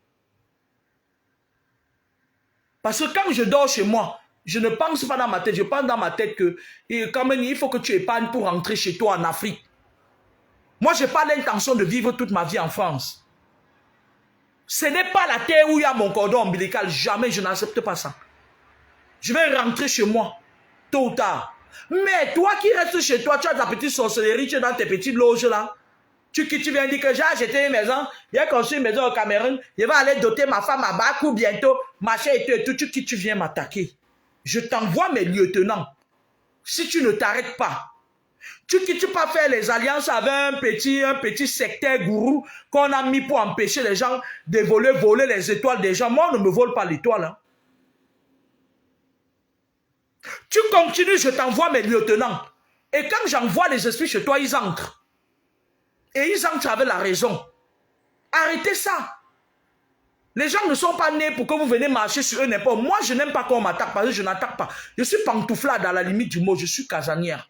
Parce que quand je dors chez moi, je ne pense pas dans ma tête, je pense dans ma tête que quand même, il faut que tu épargnes pour rentrer chez toi en Afrique. Moi, je n'ai pas l'intention de vivre toute ma vie en France. Ce n'est pas la terre où il y a mon cordon ombilical. Jamais, je n'accepte pas ça. Je vais rentrer chez moi, tôt ou tard. Mais toi qui restes chez toi, tu as ta petite sorcellerie, tu es dans tes petites loges là. Tu viens dire que j'ai acheté une maison, j'ai construit une maison au Cameroun, je vais aller doter ma femme à Bakou bientôt, machin et tout, tu viens m'attaquer. Je t'envoie mes lieutenants. Si tu ne t'arrêtes pas, tu pas faire les alliances avec un petit secteur gourou qu'on a mis pour empêcher les gens de voler les étoiles des gens. Moi, on ne me vole pas l'étoile. Hein. Tu continues, je t'envoie mes lieutenants. Et quand j'envoie les esprits chez toi, ils entrent. Et ils entrent avec la raison. Arrêtez ça. Les gens ne sont pas nés pour que vous venez marcher sur eux n'importe. Moi, je n'aime pas qu'on m'attaque parce que je n'attaque pas. Je suis pantouflade à la limite du mot. Je suis casanière.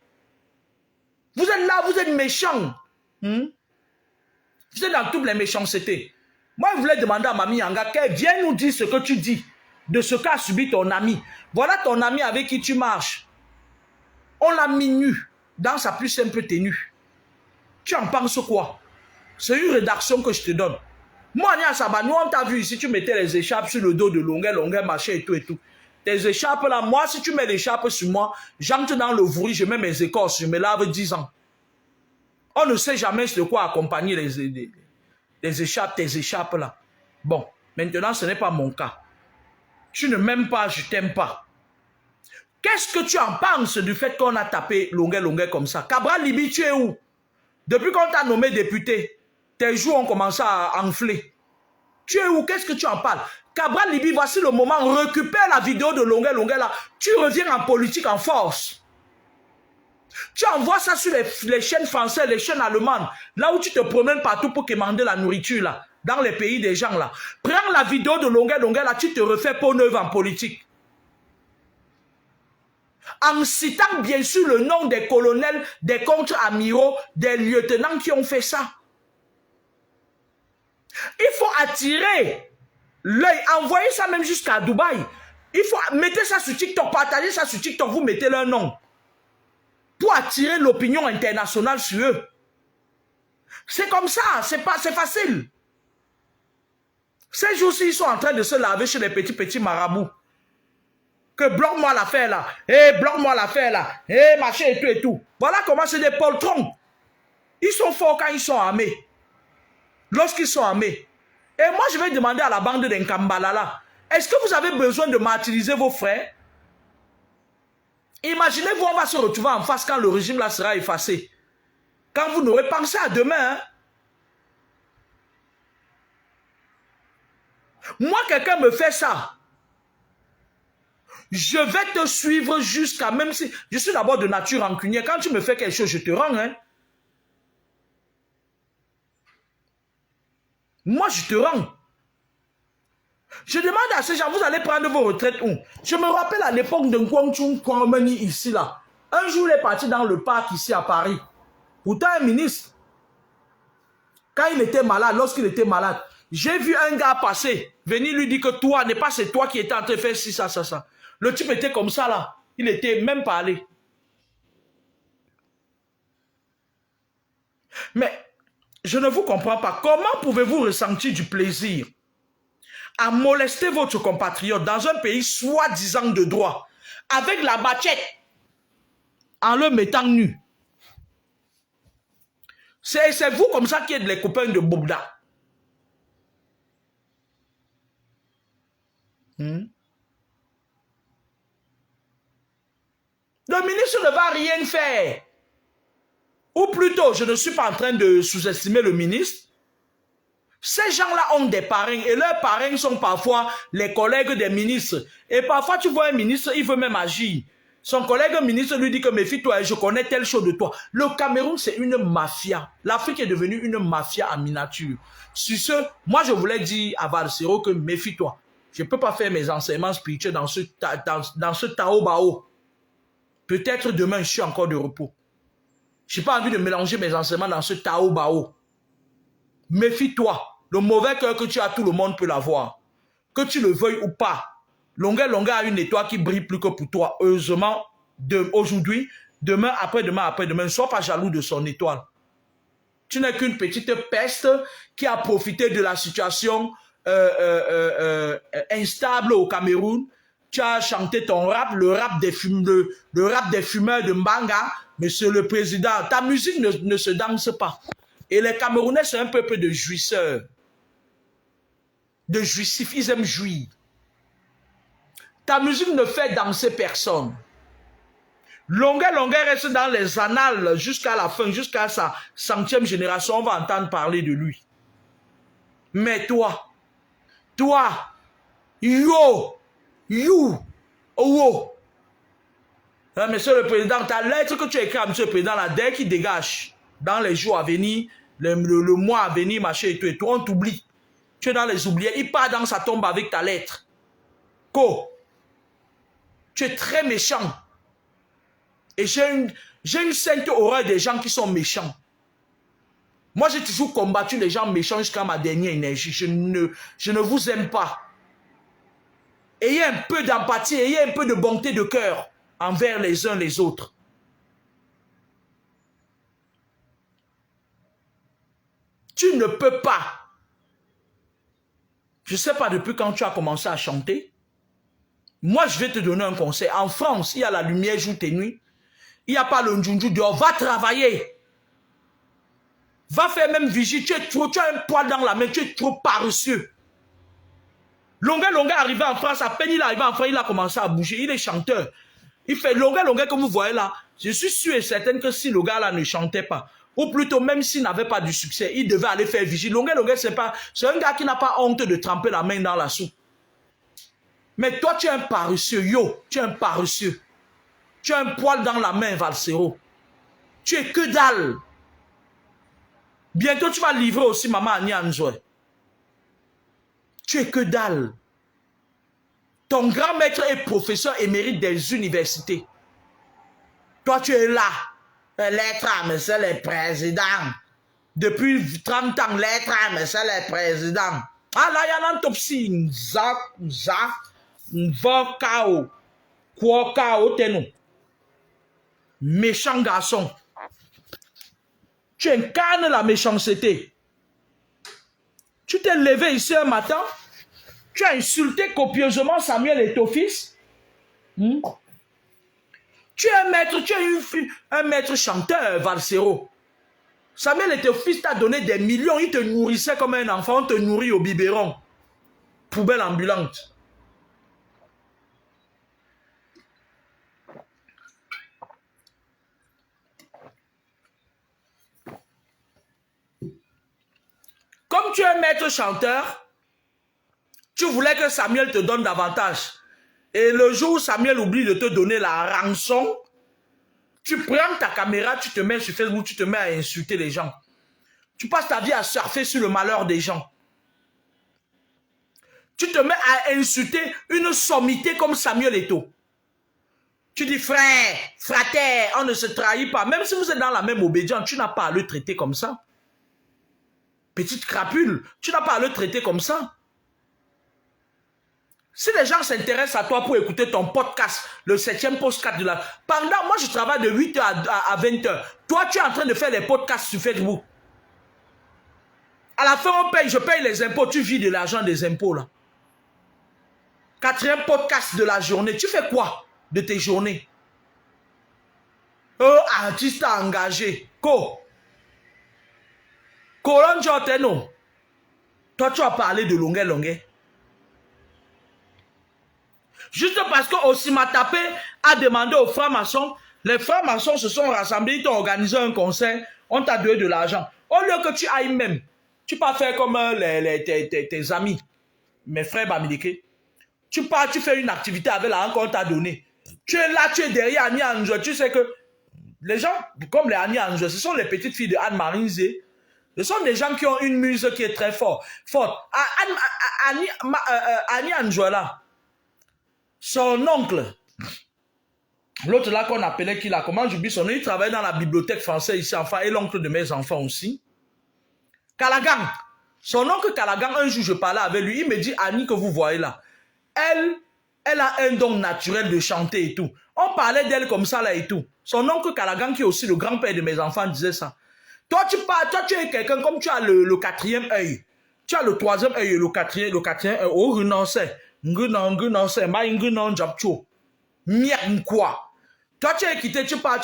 Vous êtes là, vous êtes méchants. Vous êtes dans toutes les méchancetés. Moi, je voulais demander à Mamie Yanga qu'elle vienne nous dire ce que tu dis de ce qu'a subi ton ami. Voilà ton ami avec qui tu marches. On l'a mis nu dans sa plus simple tenue. Tu en penses quoi? C'est une rédaction que je te donne. Moi, nous on t'a vu ici, tu mettais les écharpes sur le dos de longueur, machin et tout et tout. Tes écharpes là, moi, si tu mets l'écharpe sur moi, j'entre dans le vouri, je mets mes écorces, je me lave 10 ans. On ne sait jamais de quoi accompagner les écharpes, tes écharpes là. Bon, maintenant, ce n'est pas mon cas. Tu ne m'aimes pas, je t'aime pas. Qu'est-ce que tu en penses du fait qu'on a tapé longueur comme ça? Cabral Libi, tu es où? Depuis qu'on t'a nommé député, tes jours ont commencé à enfler. Tu es où? Qu'est-ce que tu en parles? Cabral Libi, voici le moment. Récupère la vidéo de longueur là. Tu reviens en politique en force. Tu envoies ça sur les chaînes françaises, les chaînes allemandes. Là où tu te promènes partout pour commander la nourriture là. Dans les pays des gens là. Prends la vidéo de longueur là. Tu te refais peau neuve en politique. En citant bien sûr le nom des colonels, des contre-amiraux, des lieutenants qui ont fait ça. Il faut attirer l'œil, envoyer ça même jusqu'à Dubaï. Il faut mettre ça sur TikTok, partager ça sur TikTok, vous mettez leur nom. Pour attirer l'opinion internationale sur eux. C'est comme ça, c'est facile. Ces jours-ci, ils sont en train de se laver chez les petits marabouts. Que bloque-moi l'affaire là, bloque-moi l'affaire là, machin et tout. Voilà comment c'est des poltrons. Ils sont forts quand ils sont armés. Lorsqu'ils sont armés. Et moi, je vais demander à la bande d'Nkambala là, est-ce que vous avez besoin de martyriser vos frères? Imaginez-vous, on va se retrouver en face quand le régime là sera effacé. Quand vous n'aurez pensé à demain. Hein? Moi, quelqu'un me fait ça. Je vais te suivre jusqu'à, même si je suis d'abord de nature rancunière. Quand tu me fais quelque chose, je te rends. Hein? Moi, je te rends. Je demande à ces gens, vous allez prendre vos retraites où? Je me rappelle à l'époque de Kwangchung Kwangmeni ici, là. Un jour, il est parti dans le parc ici à Paris. Pourtant, un ministre, quand il était malade, lorsqu'il était malade, j'ai vu un gars passer, venir lui dire que toi, n'est pas c'est toi qui étais en train de faire ci, ça, ça, ça. Le type était comme ça, là. Il était même pas allé. Mais, je ne vous comprends pas. Comment pouvez-vous ressentir du plaisir à molester votre compatriote dans un pays soi-disant de droit, avec la machette, en le mettant nu? C'est vous comme ça qui êtes les copains de Bogda. Le ministre ne va rien faire. Ou plutôt, je ne suis pas en train de sous-estimer le ministre. Ces gens-là ont des parrains et leurs parrains sont parfois les collègues des ministres. Et parfois, tu vois un ministre, il veut même agir. Son collègue ministre lui dit que méfie-toi, je connais telle chose de toi. Le Cameroun, c'est une mafia. L'Afrique est devenue une mafia en miniature. Sur ce, moi, je voulais dire à Valsero que méfie-toi. Je ne peux pas faire mes enseignements spirituels dans ce Tao-Bao. Peut-être demain, je suis encore de repos. Je n'ai pas envie de mélanger mes enseignements dans ce Tao-Bao. Méfie-toi. Le mauvais cœur que tu as, tout le monde peut l'avoir. Que tu le veuilles ou pas. Longueur a une étoile qui brille plus que pour toi. Heureusement, aujourd'hui, demain, après-demain, ne sois pas jaloux de son étoile. Tu n'es qu'une petite peste qui a profité de la situation instable au Cameroun. Tu as chanté ton rap, le rap des fumeurs de Mbanga. Monsieur le Président, ta musique ne se danse pas. Et les Camerounais, c'est un peuple de jouisseurs. De jouissifs, ils aiment jouir. Ta musique ne fait danser personne. Longueur reste dans les annales jusqu'à la fin, jusqu'à sa 100e génération, on va entendre parler de lui. Mais toi, yo, Monsieur le Président, ta lettre que tu as écrite à Monsieur le Président, là, dès qu'il dégage, dans les jours à venir, le mois à venir, machin et tout, on t'oublie. Tu es dans les oubliés, il part dans sa tombe avec ta lettre. Tu es très méchant. Et j'ai une sainte horreur des gens qui sont méchants. Moi, j'ai toujours combattu les gens méchants jusqu'à ma dernière énergie. Je ne vous aime pas. Ayez un peu d'empathie, ayez un peu de bonté de cœur envers les uns les autres. Tu ne peux pas. Je ne sais pas depuis quand tu as commencé à chanter. Moi, je vais te donner un conseil. En France, il y a la lumière jour et nuit. Il n'y a pas le njunju dehors. Va travailler. Va faire même vigie. Tu as un poil dans la main. Tu es trop paresseux. Longueur arrivé en France. À peine il est arrivé en France, il a commencé à bouger. Il est chanteur. Il fait Longueur que vous voyez là. Je suis sûr et certain que si le gars là ne chantait pas, ou plutôt même s'il n'avait pas du succès, il devait aller faire vigie. Longueur, c'est un gars qui n'a pas honte de tremper la main dans la soupe. Mais toi, tu es un paresseux. Yo, tu es un paresseux. Tu as un poil dans la main, Valsero. Tu es que dalle. Bientôt, tu vas livrer aussi Maman Annie Anzoé. Tu es que dalle. Ton grand maître est professeur émérite des universités. Toi, tu es là. Lettre à monsieur le président. Depuis 30 ans, lettre à monsieur le président. Ah là, il y a un autopsie. Méchant garçon. Tu incarnes la méchanceté. Tu t'es levé ici un matin. Tu as insulté copieusement Samuel et ton fils. Tu es un maître, un maître chanteur, Valsero. Samuel et ton fils t'a donné des millions. Il te nourrissait comme un enfant. On te nourrit au biberon. Poubelle ambulante. Comme tu es maître chanteur, tu voulais que Samuel te donne davantage. Et le jour où Samuel oublie de te donner la rançon, tu prends ta caméra, tu te mets sur Facebook, tu te mets à insulter les gens. Tu passes ta vie à surfer sur le malheur des gens. Tu te mets à insulter une sommité comme Samuel Eto'o. Tu dis frère, frater, on ne se trahit pas. Même si vous êtes dans la même obédience, tu n'as pas à le traiter comme ça. Petite crapule, tu n'as pas à le traiter comme ça. Si les gens s'intéressent à toi pour écouter ton podcast, le 7e podcast de la... Pendant, moi je travaille de 8h à 20h. Toi tu es en train de faire les podcasts sur Facebook. À la fin on paye, je paye les impôts, tu vis de l'argent des impôts là. 4e podcast de la journée, tu fais quoi de tes journées? Artiste engagé. Toi tu as parlé de longuet. Juste parce que Osimatapé a demandé aux francs-maçons, les francs-maçons se sont rassemblés, ils t'ont organisé un concert, on t'a donné de l'argent. Au lieu que tu ailles même, tu peux faire comme tes amis, mes frères Bamileke. Tu pars, tu fais une activité avec l'argent qu'on t'a donné. Tu es là, tu es derrière Annie Anjou. Tu sais que les gens, comme les Annie Anjou, ce sont les petites filles de Anne-Marie Zé. Ce sont des gens qui ont une muse qui est très forte. Annie Anjou là, son oncle, l'autre là qu'on appelait qui là, comment j'oublie son nom, il travaille dans la bibliothèque française ici, enfin, et l'oncle de mes enfants aussi. Calagan. Son oncle Calagan, un jour je parlais avec lui, il me dit, Annie que vous voyez là, elle a un don naturel de chanter et tout. On parlait d'elle comme ça là et tout. Son oncle Calagan, qui est aussi le grand-père de mes enfants, disait ça. Toi tu es quelqu'un comme tu as le 4e œil. Tu as le 3e œil et le 4e œil. Oh, renoncer. Toi, tu es quitté, tu pars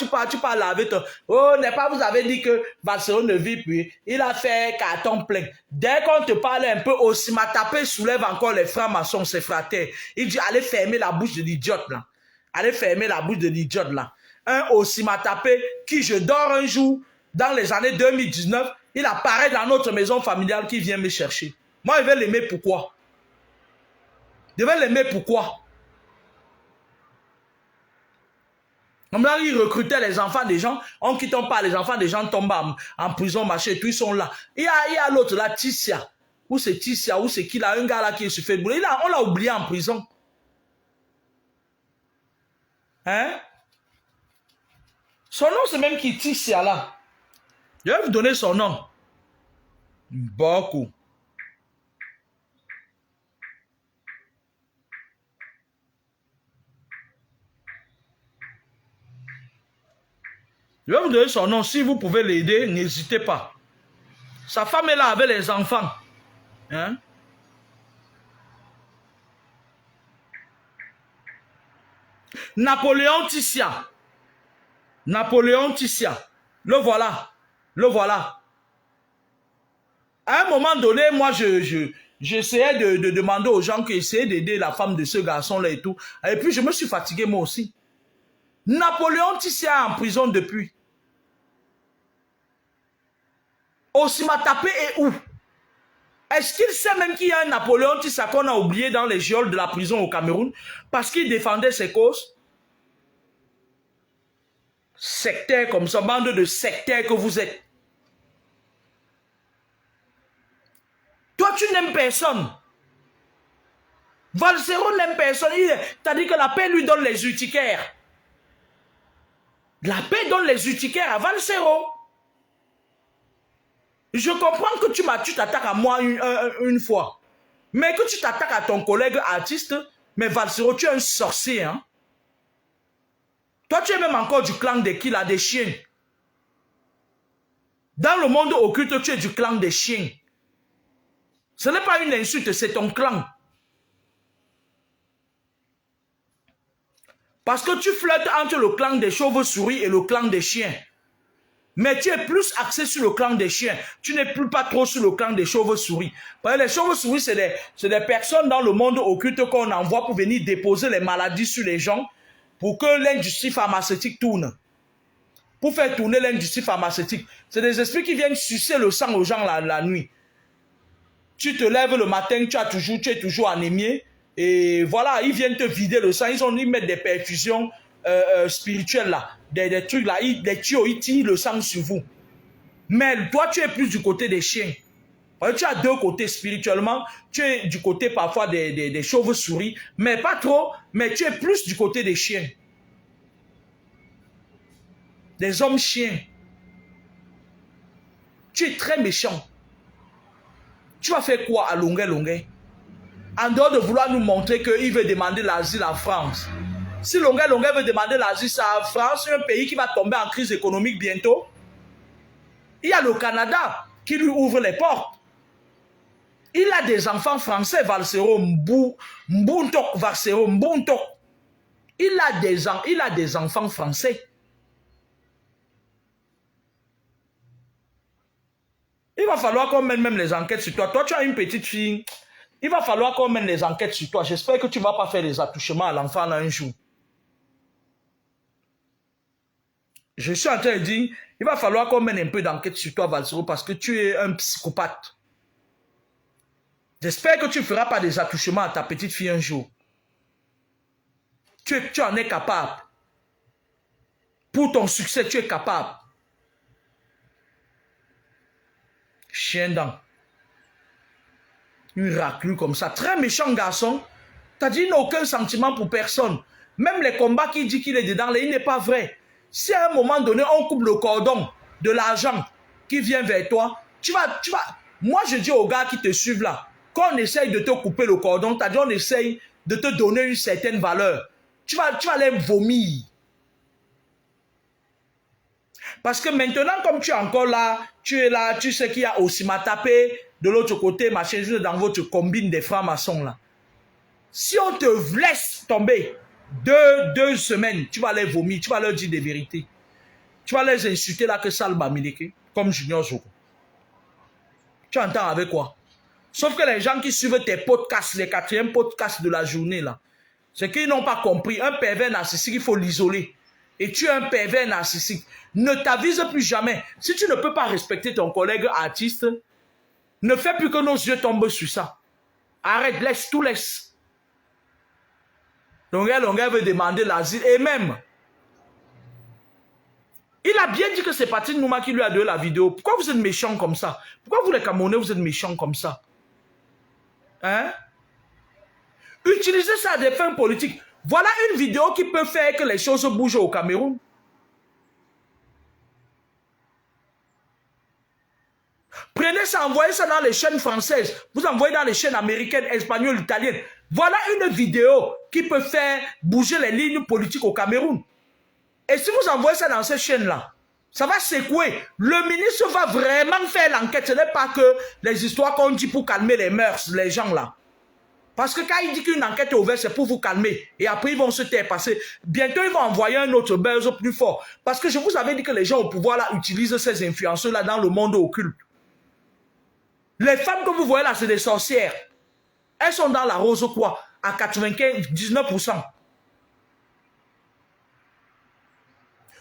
laver ton... Oh, n'est pas, vous avez dit que Barcelone ne vit plus. Il a fait carton plein. Dès qu'on te parle un peu, Osimatapé soulève encore les francs-maçons, ses fraternes. Il dit, allez fermer la bouche de l'idiote, là. Allez fermer la bouche de l'idiote, là. Un Osimatapé qui, je dors un jour, dans les années 2019, il apparaît dans notre maison familiale qui vient me chercher. Moi, je vais l'aimer pourquoi? Je vais l'aimer pourquoi? Comme là, ils recrutaient les enfants des gens, on quitte pas les enfants des gens tombent en prison, machin, et tout, ils sont là. Il y a l'autre là, Tissia. Où c'est Tissia, où c'est qui là, un gars là qui est sur Facebook. On l'a oublié en prison. Hein? Son nom c'est même qui, Tissia là. Je vais vous donner son nom. Beaucoup. Je vais vous donner son nom. Si vous pouvez l'aider, n'hésitez pas. Sa femme est là avec les enfants. Hein? Napoléon Tissia. Napoléon Tissia. Le voilà. Le voilà. À un moment donné, moi, j'essayais de demander aux gens qui essayaient d'aider la femme de ce garçon-là et tout. Et puis, je me suis fatigué moi aussi. Napoléon Tissia est en prison depuis. Osimatapé est où? Est-ce qu'il sait même qu'il y a un Napoléon Tissia qu'on a oublié dans les geôles de la prison au Cameroun parce qu'il défendait ses causes? Sectaire comme ça, bande de sectaires que vous êtes. Toi, tu n'aimes personne. Valsero n'aime personne. T'as dit que la paix lui donne les urticaires. La paix donne les urticaires à Valsero. Je comprends que tu t'attaques à moi une fois. Mais que tu t'attaques à ton collègue artiste, mais Valsero, tu es un sorcier. Hein? Toi, tu es même encore du clan des qui là, des chiens. Dans le monde occulte, tu es du clan des chiens. Ce n'est pas une insulte, c'est ton clan. Parce que tu flirtes entre le clan des chauves-souris et le clan des chiens. Mais tu es plus axé sur le clan des chiens. Tu n'es plus pas trop sur le clan des chauves-souris. Parce que les chauves-souris, c'est des personnes dans le monde occulte qu'on envoie pour venir déposer les maladies sur les gens pour que l'industrie pharmaceutique tourne. Pour faire tourner l'industrie pharmaceutique. C'est des esprits qui viennent sucer le sang aux gens la nuit. Tu te lèves le matin, tu es toujours anémié. Et voilà, ils viennent te vider le sang. Ils mettent des perfusions spirituelles là. Des trucs là. Des tuyaux, ils tirent le sang sur vous. Mais toi, tu es plus du côté des chiens. Tu as deux côtés spirituellement. Tu es du côté parfois des chauves-souris. Mais pas trop. Mais tu es plus du côté des chiens. Des hommes chiens. Tu es très méchant. Tu vas faire quoi à longueur? En dehors de vouloir nous montrer qu'il veut demander l'asile en France. Si longueur veut demander l'asile en France, un pays qui va tomber en crise économique bientôt, il y a le Canada qui lui ouvre les portes. Il a des enfants français, Valsero, Mbuntok, Valsero, Mbuntok. Il a des enfants français. Il va falloir qu'on mène même les enquêtes sur toi. Toi, tu as une petite fille. Il va falloir qu'on mène les enquêtes sur toi. J'espère que tu ne vas pas faire des attouchements à l'enfant là un jour. Je suis en train de dire, il va falloir qu'on mène un peu d'enquête sur toi, Valsero, parce que tu es un psychopathe. J'espère que tu ne feras pas des attouchements à ta petite fille un jour. Tu en es capable. Pour ton succès, tu es capable. Chien dent. Une raclure comme ça. Très méchant garçon. T'as dit, il n'a aucun sentiment pour personne. Même les combats qu'il dit qu'il est dedans, il n'est pas vrai. Si à un moment donné, on coupe le cordon de l'argent qui vient vers toi, tu vas... Moi, je dis aux gars qui te suivent là, quand on essaye de te couper le cordon, t'as dit, on essaye de te donner une certaine valeur. Tu vas les vomir. Parce que maintenant, comme tu es encore là, tu sais qu'il y a aussi ma tapé de l'autre côté, machin, juste dans votre combine des francs-maçons là. Si on te laisse tomber 2 semaines, tu vas les vomir, tu vas leur dire des vérités. Tu vas les insulter là que Salba Mileke, comme Junior Zoko. Tu entends avec quoi? Sauf que les gens qui suivent tes podcasts, les 4e podcasts de la journée là, c'est qu'ils n'ont pas compris. Un pervers narcissique, il faut l'isoler. Et tu es un pervers narcissique. Ne t'avise plus jamais. Si tu ne peux pas respecter ton collègue artiste, ne fais plus que nos yeux tombent sur ça. Arrête, laisse, tout laisse. Longueur veut demander l'asile. Et même, il a bien dit que c'est Patrick Nouma qui lui a donné la vidéo. Pourquoi vous êtes méchants comme ça? Pourquoi vous les Camerounais, vous êtes méchants comme ça? Hein? Utilisez ça à des fins politiques. Voilà une vidéo qui peut faire que les choses bougent au Cameroun. Prenez ça, envoyez ça dans les chaînes françaises. Vous envoyez dans les chaînes américaines, espagnoles, italiennes. Voilà une vidéo qui peut faire bouger les lignes politiques au Cameroun. Et si vous envoyez ça dans ces chaînes-là, ça va secouer. Le ministre va vraiment faire l'enquête. Ce n'est pas que les histoires qu'on dit pour calmer les mœurs, les gens là. Parce que quand il dit qu'une enquête est ouverte, c'est pour vous calmer. Et après, ils vont se taire passer. Bientôt, ils vont envoyer un autre buzz plus fort. Parce que je vous avais dit que les gens au pouvoir là utilisent ces influenceurs-là dans le monde occulte. Les femmes que vous voyez là, c'est des sorcières. Elles sont dans la rose quoi? À 99%.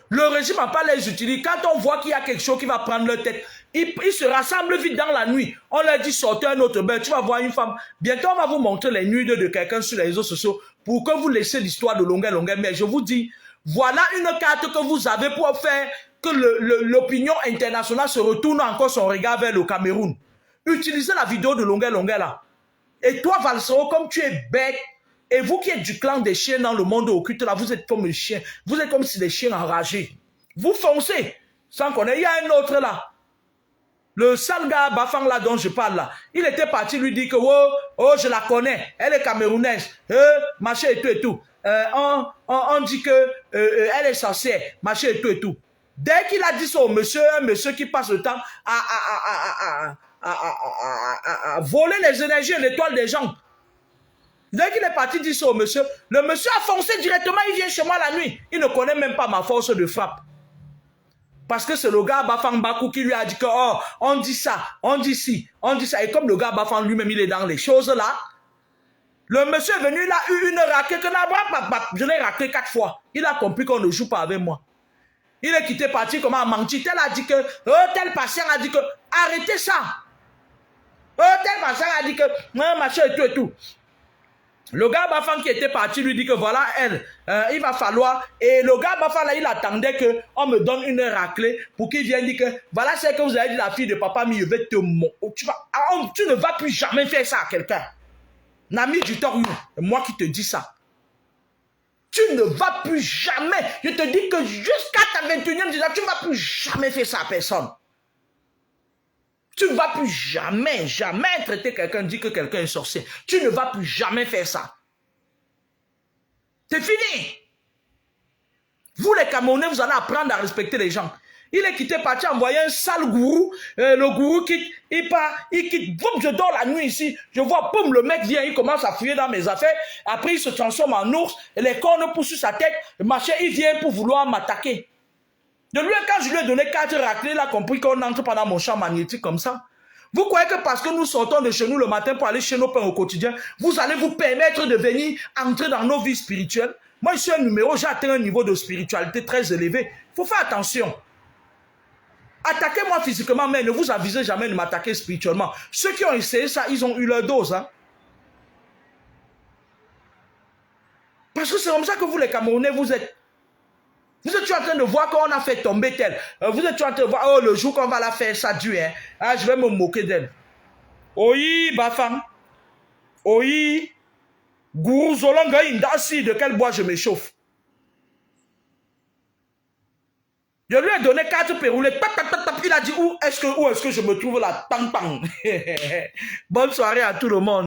Le régime n'a pas les utilisés. Quand on voit qu'il y a quelque chose qui va prendre leur tête, ils se rassemblent vite dans la nuit. On leur dit sortez un autre bain. Tu vas voir une femme. Bientôt, on va vous montrer les nuits de quelqu'un sur les réseaux sociaux pour que vous laissiez l'histoire de longueur. Mais je vous dis, voilà une carte que vous avez pour faire que l'opinion internationale se retourne encore son regard vers le Cameroun. Utilisez la vidéo de longueur là. Et toi, Valsero, comme tu es bête, et vous qui êtes du clan des chiens dans le monde occulte, là, vous êtes comme les chiens. Vous êtes comme si des chiens enragés. Vous foncez, sans connaître. Il y a un autre là. Le sale gars Bafang là dont je parle là. Il était parti lui dire que oh, je la connais. Elle est camerounaise. Machin et tout et tout. On dit que elle est sorcière. Machin et tout et tout. Dès qu'il a dit ça au monsieur, un monsieur qui passe le temps à voler les énergies et l'étoile des gens. Dès qu'il est parti dire ça au monsieur, le monsieur a foncé directement, il vient chez moi la nuit. Il ne connaît même pas ma force de frappe. Parce que c'est le gars Bafang Bakou qui lui a dit que oh, on dit ça, on dit ci, on dit ça. Et comme le gars Bafang lui-même, il est dans les choses là, le monsieur est venu, il a eu une raquette que je l'ai raqué 4 fois. Il a compris qu'on ne joue pas avec moi. Il est quitté parti comment a menti. Tel a dit que, tel patient a dit que, arrêtez ça. Tel machin a dit que, machin et tout et tout. Le gars Bafan qui était parti lui dit que voilà elle, il va falloir, et le gars Bafan là il attendait que on me donne une raclée pour qu'il vienne dire que voilà c'est que vous avez dit la fille de papa mais je vais te tu ne vas plus jamais faire ça à quelqu'un. Nami du Toriou, moi qui te dis ça. Tu ne vas plus jamais, je te dis que jusqu'à ta 21e génération, tu ne vas plus jamais faire ça à personne. Tu ne vas plus jamais, jamais traiter quelqu'un, dire que quelqu'un est sorcier. Tu ne vas plus jamais faire ça. C'est fini. Vous les Camerounais, vous allez apprendre à respecter les gens. Il est quitté, parti envoyer un sale gourou. Le gourou quitte, il part, il quitte. Boum, je dors la nuit ici. Je vois, boum, le mec vient, il commence à fouiller dans mes affaires. Après, il se transforme en ours. Et les cornes poussent sur sa tête. Le machin, il vient pour vouloir m'attaquer. De lui, quand je lui ai donné 4 raclés, il a compris qu'on entre pendant mon champ magnétique comme ça. Vous croyez que parce que nous sortons de chez nous le matin pour aller chez nos pères au quotidien, vous allez vous permettre de venir entrer dans nos vies spirituelles? Moi, je suis un numéro, j'ai atteint un niveau de spiritualité très élevé. Il faut faire attention. Attaquez-moi physiquement, mais ne vous avisez jamais de m'attaquer spirituellement. Ceux qui ont essayé ça, ils ont eu leur dose. Hein? Parce que c'est comme ça que vous, les Camerounais, vous êtes. Vous êtes en train de voir qu'on a fait tomber tel. Vous êtes en train de voir, oh, le jour qu'on va la faire, ça dure. Hein? Ah, je vais me moquer d'elle. Oui, Bafam. Oui. Gourou Zolonga Indasi, de quel bois je m'échauffe? Je lui ai donné 4 péroulés. Il a dit, où est-ce que je me trouve là? Pang, pang. Bonne soirée à tout le monde.